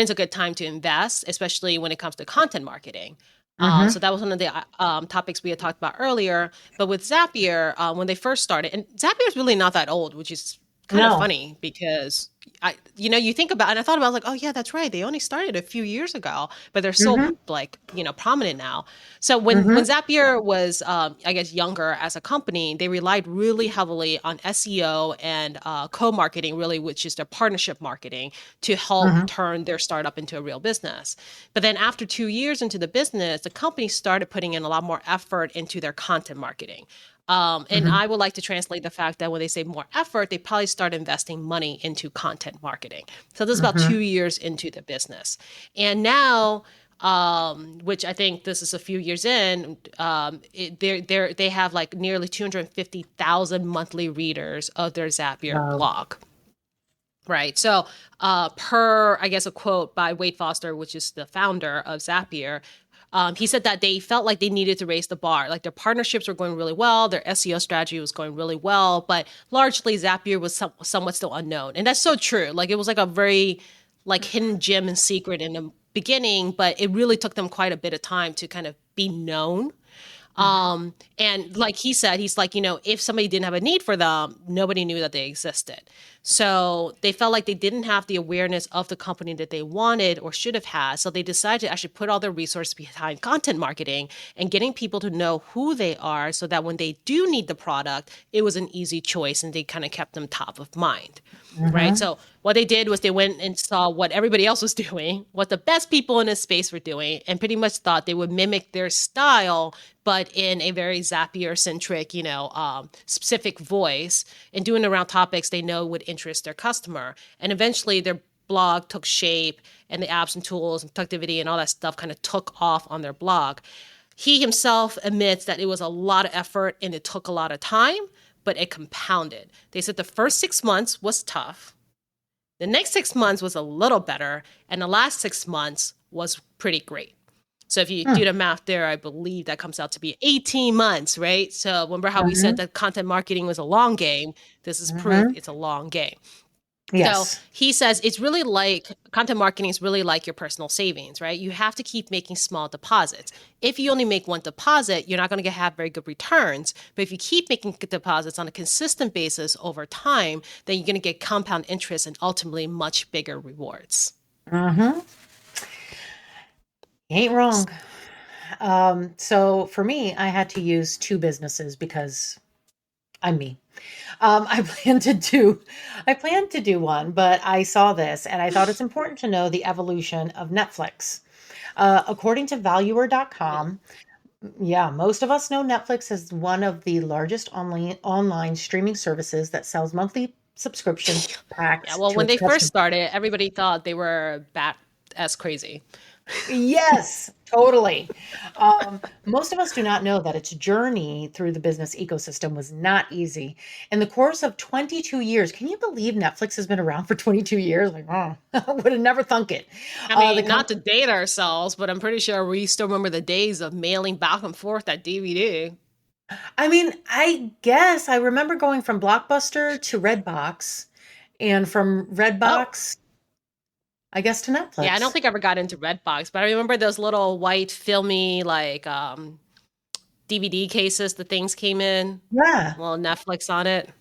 a good time to invest, especially when it comes to content marketing. So hmm that was one of the topics we had talked about earlier. But with Zapier, when they first started, and Zapier is really not that old, which is kind of No. funny because you think about, and I thought about like, oh yeah, that's right. They only started a few years ago, but they're so hmm like, prominent now. So when hmm Zapier was, I guess, younger as a company, they relied really heavily on SEO and co-marketing, really, which is their partnership marketing, to help hmm turn their startup into a real business. But then after 2 years into the business, the company started putting in a lot more effort into their content marketing. And hmm I would like to translate the fact that when they say more effort, they probably start investing money into content marketing. So this is about hmm 2 years into the business. And now, which I think this is a few years in, they have like nearly 250,000 monthly readers of their Zapier Wow. blog. Right. So, per, I guess, a quote by Wade Foster, which is the founder of Zapier, he said that they felt like they needed to raise the bar. Like their partnerships were going really well, their SEO strategy was going really well, but largely Zapier was somewhat still unknown. And that's so true. Like it was like a very like hidden gem and secret in the beginning, but it really took them quite a bit of time to kind of be known. hmm And like he said, he's like, if somebody didn't have a need for them, nobody knew that they existed. So they felt like they didn't have the awareness of the company that they wanted or should have had. So they decided to actually put all their resources behind content marketing and getting people to know who they are so that when they do need the product, it was an easy choice and they kind of kept them top of mind. Right. hmm So what they did was they went and saw what everybody else was doing, what the best people in this space were doing, and pretty much thought they would mimic their style, but in a very Zapier centric, specific voice and doing it around topics they know would interest their customer. And eventually their blog took shape and the apps and tools and productivity and all that stuff kind of took off on their blog. He himself admits that it was a lot of effort and it took a lot of time, but it compounded. They said the first 6 months was tough. The next 6 months was a little better, and the last 6 months was pretty great. So if you do the math there, I believe that comes out to be 18 months, right? So remember how we said hmm that content marketing was a long game? This is proof hmm it's a long game. So Yes. he says it's really like content marketing is really like your personal savings, right? You have to keep making small deposits. If you only make one deposit, you're not going to have very good returns. But if you keep making deposits on a consistent basis over time, then you're going to get compound interest and ultimately much bigger rewards. hmm Ain't wrong. So for me, I had to use two businesses because I'm me. I planned to do, I planned to do one, but I saw this and I thought it's important to know the evolution of Netflix. According to valuer.com, yeah, most of us know Netflix as one of the largest online streaming services that sells monthly subscription Yeah, packs well, to when its they first customers. started, everybody thought they were bat as crazy. Yes, totally. Most of us do not know that its journey through the business ecosystem was not easy. In the course of 22 years, can you believe Netflix has been around for 22 years? Like, oh, I would have never thunk it. I The mean, not to company, date ourselves, but I'm pretty sure we still remember the days of mailing back and forth that DVD. I mean, I guess I remember going from Blockbuster to Redbox and from Oh, Redbox, I guess, to yeah, I don't Netflix. think I ever got into Redbox, but I remember those little white filmy like DVD cases the things came in. Yeah. Well, Netflix on it.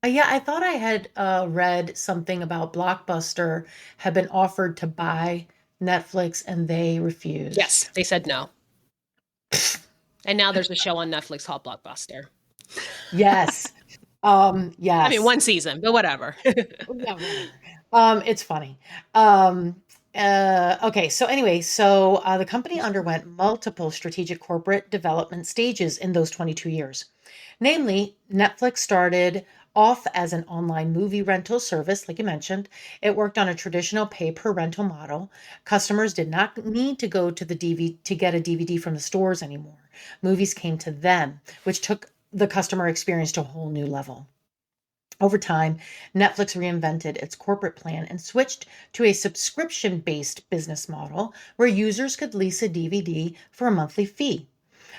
Yeah, I thought I had read something about Blockbuster had been offered to buy Netflix and they refused. Yes, they said no. And now there's a show on Netflix called Blockbuster. Yes. I mean, Yes. one season, but whatever. Yeah, whatever. It's funny. Okay, so anyway, the company underwent multiple strategic corporate development stages in those 22 years. Namely, Netflix started off as an online movie rental service, like you mentioned. It worked on a traditional pay per rental model. Customers did not need to go to the DV to get a DVD from the stores anymore. Movies came to them, which took the customer experience to a whole new level. Over time, Netflix reinvented its corporate plan and switched to a subscription based business model where users could lease a DVD for a monthly fee.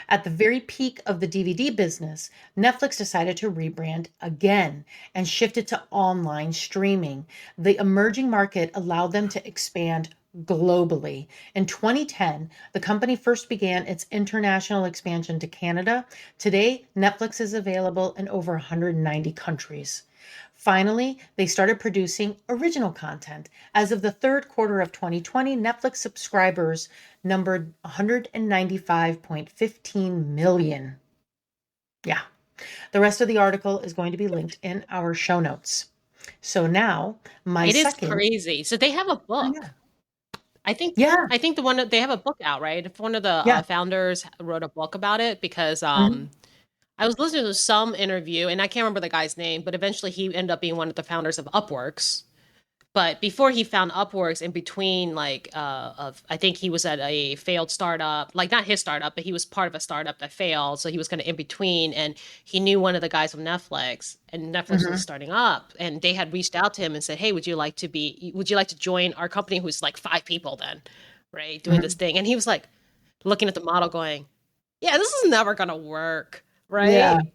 At the very peak of the DVD business, Netflix decided to rebrand again and shifted to online streaming. The emerging market allowed them to expand globally. In 2010, the company first began its international expansion to Canada. Today, Netflix is available in over 190 countries. Finally, they started producing original content. As of the third quarter of 2020, Netflix subscribers numbered 195.15 million. Yeah. The rest of the article is going to be linked in our show notes. So now, my It is second. crazy. So they have a Oh, book. yeah. I think Yeah. I think the one that they have a book out, right? If one of the Yeah. founders wrote a book about it because Mhm. I was listening to some interview and I can't remember the guy's name, but eventually he ended up being one of the founders of Upworks. But before he found Upworks, in between, like, of I think he was at a failed startup, like not his startup, but he was part of a startup that failed. So he was kind of in between, and he knew one of the guys from Netflix, and Netflix was Mhm. starting up, and they had reached out to him and said, "Hey, would you like to join our company?" Who's like 5 people then, right, doing this Mhm. thing, and he was like looking at the model, going, yeah, this is never gonna work, Yeah. right?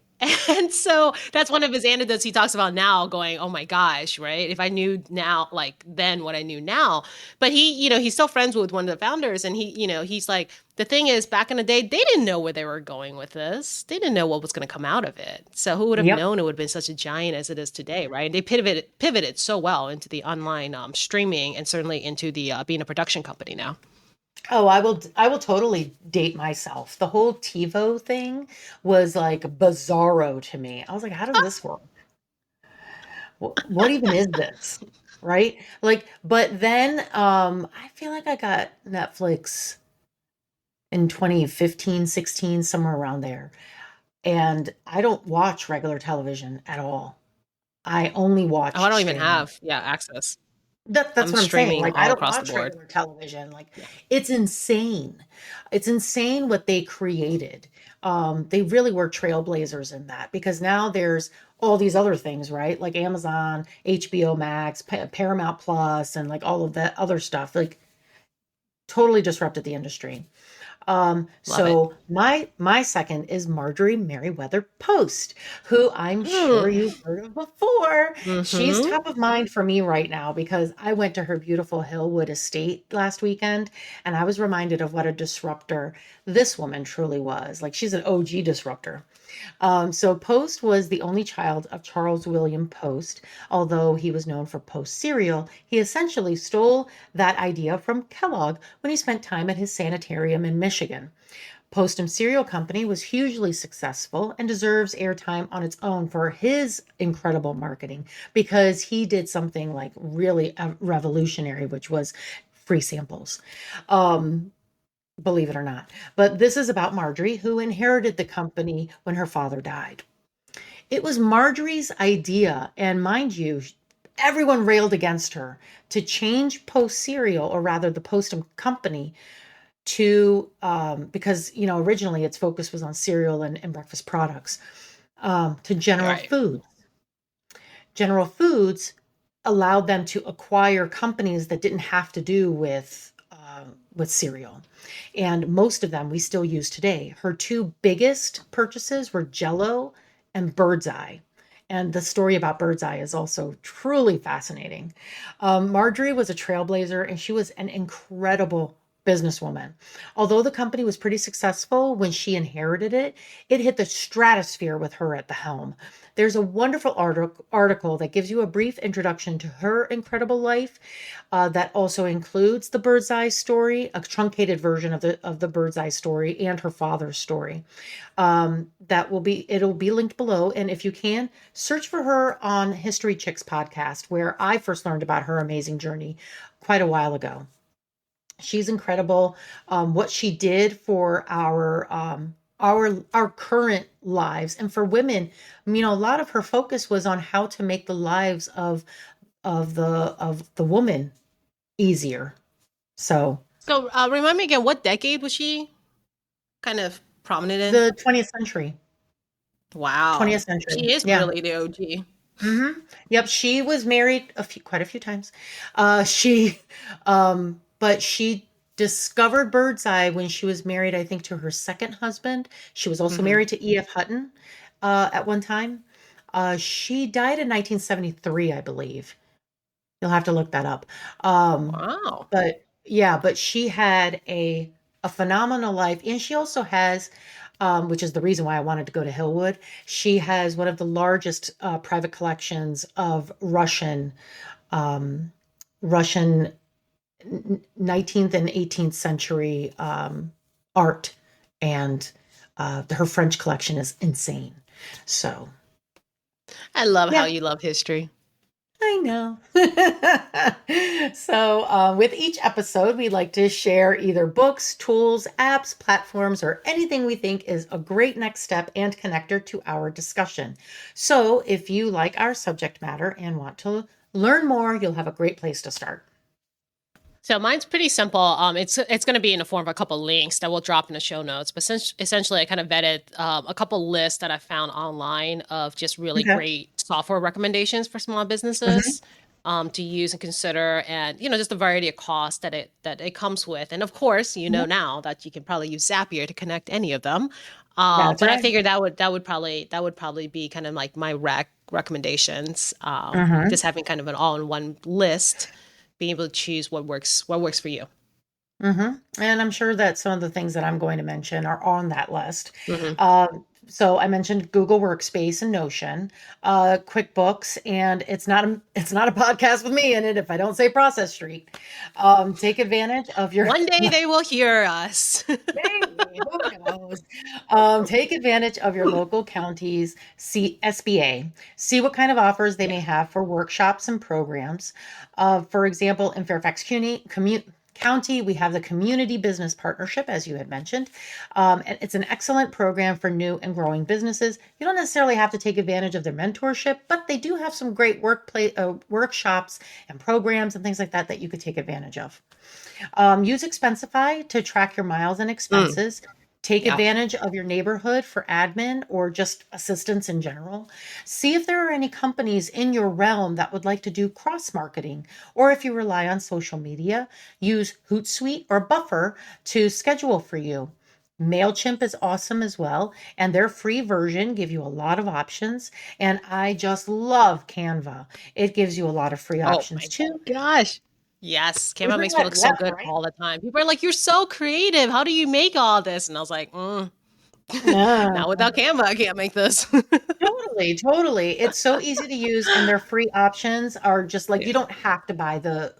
And so that's one of his anecdotes he talks about now, going, oh my gosh, right? If I knew now, like then what I knew now. But he's still friends with one of the founders, and he's like, the thing is, back in the day, they didn't know where they were going with this. They didn't know what was going to come out of it. So who would have Yep. known it would have been such a giant as it is today, right? They pivoted so well into the online streaming and certainly into the being a production company now. Oh, I will totally date myself. The whole TiVo thing was like bizarro to me. I was like, how does this work? What even is this? Right? Like, but then I feel like I got Netflix in 2015, 16, somewhere around there. And I don't watch regular television at all. I only Oh, I watch don't even streaming. have access. That's I'm what I'm saying. streaming Like, I all don't across the watch board. regular television. Like, Yeah. it's insane. It's insane what they created. They really were trailblazers in that because now there's all these other things, right? Like Amazon, HBO Max, Paramount Plus, and like all of that other stuff. Like, totally disrupted the industry. Love it. So my second is Marjorie Merriweather Post, who I'm sure Mm. you've heard of before. She's Hmm. top of mind for me right now because I went to her beautiful Hillwood estate last weekend and I was reminded of what a disruptor this woman truly was. Like she's an OG disruptor. So Post was the only child of Charles William Post. Although he was known for Post cereal, he essentially stole that idea from Kellogg when he spent time at his sanitarium in Michigan. Postum Cereal Company was hugely successful and deserves airtime on its own for his incredible marketing because he did something like really revolutionary, which was free samples. Um, Believe it or not. But this is about Marjorie, who inherited the company when her father died. It was Marjorie's idea, and mind you, everyone railed against her to change Post cereal, or rather the Post company, to because originally its focus was on cereal and breakfast products, to General Right. Foods. General Foods allowed them to acquire companies that didn't have to do with cereal, and most of them we still use today. Her two biggest purchases were Jello and Bird's Eye. And the story about Bird's Eye is also truly fascinating. Marjorie was a trailblazer and she was an incredible businesswoman. Although the company was pretty successful when she inherited it, it hit the stratosphere with her at the helm. There's a wonderful article that gives you a brief introduction to her incredible life, that also includes the Bird's Eye story, a truncated version of the Bird's Eye story, and her father's story. It'll be linked below, and if you can, search for her on History Chicks podcast, where I first learned about her amazing journey quite a while ago. She's incredible. What she did for our current lives, and for women, a lot of her focus was on how to make the lives of the woman easier. So So remind me again, what decade was she kind of prominent in? the 20th century. Wow. 20th century. She is Yeah. really the OG. Yep. She was married quite a few times. But she discovered Bird's Eye when she was married, I think, to her second husband. She was also Hmm. married to E.F. Hutton at one time. She died in 1973, I believe. You'll have to look that up. Um, Wow. but yeah, but she had a phenomenal life, and she also has, which is the reason why I wanted to go to Hillwood. She has one of the largest private collections of um, Russian 19th and 18th century art, and her French collection is insane. So I love how yeah. you love history. I know. So, with each episode, we like to share either books, tools, apps, platforms, or anything we think is a great next step and connector to our discussion. So, if you like our subject matter and want to learn more, you'll have a great place to start. So mine's pretty simple. It's going to be in the form of a couple links that we'll drop in the show notes. But essentially, I kind of vetted a couple lists that I found online of just really Okay. great software recommendations for small Hmm. businesses, to use and consider, and just the variety of costs that it comes with. And of course, now that you can probably use Zapier to connect any of them. That's But I right. figured that would probably be kind of like my recommendations. Hmm. Just having kind of an all-in-one list, being able to choose what works for you. And I'm sure that some of the things that I'm going to mention are on that list. Hmm. So I mentioned Google Workspace and Notion, QuickBooks, and it's not a podcast with me in it if I don't say Process Street. Take advantage of your One day they will hear us. maybe, who knows? Take advantage of your local county's SBA. See what kind of offers they may Yeah. have for workshops and programs. For example, in Fairfax County, we have the Community Business Partnership, as you had mentioned. And it's an excellent program for new and growing businesses. You don't necessarily have to take advantage of their mentorship, but they do have some great workshops and programs and things like that that you could take advantage of. Use Expensify to track your miles and Mm, expenses. Take yeah. advantage of your neighborhood for admin or just assistance in general. See if there are any companies in your realm that would like to do cross marketing, or if you rely on social media, use Hootsuite or Buffer to schedule for you. MailChimp is awesome as well, and their free version give you a lot of options. And I just love Canva. It gives you a lot of free Oh options my too. gosh. Yes, Canva Isn't makes me that, look so yeah, good right? all the time. People are like, "You're so creative. How do you make all this?" And I was like, Yeah. "Not without Canva, I can't make this." Totally, totally. It's so easy to use, and their free options are just like Yeah. you don't have to buy or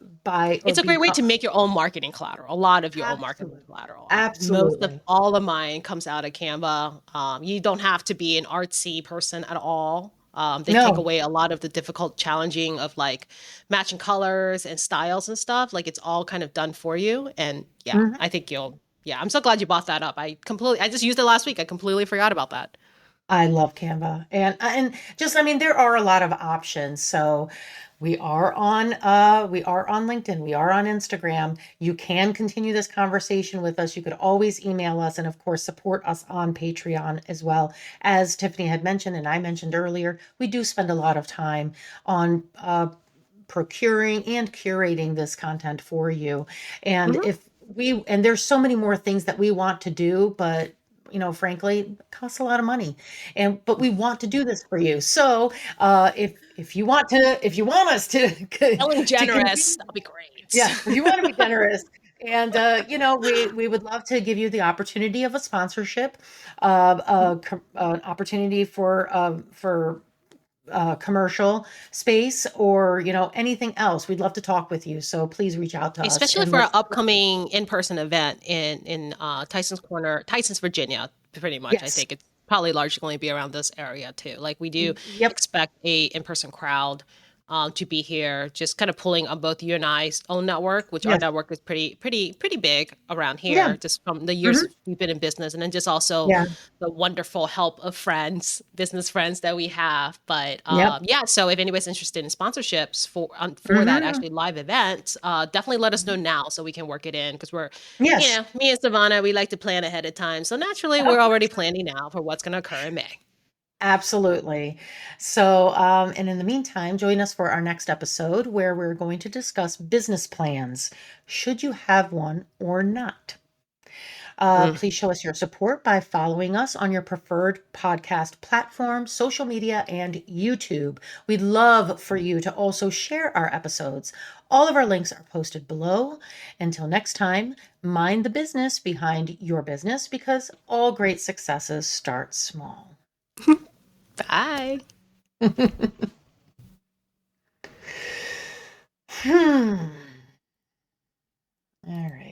It's a great way become. to make your own marketing collateral. A lot of your own marketing Absolutely. collateral. Most of Absolutely. all of mine comes out of Canva. You don't have to be an artsy person at all. They take No. away a lot of the difficult challenging of like matching colors and styles and stuff. Like it's all kind of done for you. And yeah, Mhm. I think you'll. Yeah, I'm so glad you bought that up. I just used it last week. I completely forgot about that. I love Canva. And just I mean there are a lot of options. So we are on LinkedIn, we are on Instagram. You can continue this conversation with us. You could always email us and of course support us on Patreon as well. As Tiffany had mentioned and I mentioned earlier, we do spend a lot of time on procuring and curating this content for you. And Mhm. if we and there's so many more things that we want to do, but frankly, it costs a lot of money. And but we want to do this for you. So if you want us to Feeling to generous, continue, that'll be great. yeah, if you want to be generous. And we would love to give you the opportunity of a sponsorship, an opportunity for commercial space or anything else. We'd love to talk with you, so please reach out to us Especially and for our let's. upcoming in-person event in Tyson's Corner, Tyson's, Virginia, pretty much. I Yes. think it's probably largely going to be around this area too. Like we do Yep. expect a in-person crowd to be here, just kind of pulling on both you and I's own network, which our Yes. network is pretty big around Yeah. here, just from the years Hmm. we've been in business, and then just also Yeah. the wonderful help of friends, business friends that we have. But Yep. yeah, so if anybody's interested in sponsorships for that Hmm. actually live event, definitely let us know now so we can work it in because Yes. me and Savannah, we like to plan ahead of time. So naturally, we're already planning now for what's going to occur in May. Absolutely. So, and in the meantime, join us for our next episode where we're going to discuss business plans. Should you have one or not? Mm. Please show us your support by following us on your preferred podcast platform, social media, and YouTube. We'd love for you to also share our episodes. All of our links are posted below. Until next time, mind the business behind your business because all great successes start small. Bye. Hmm. All right.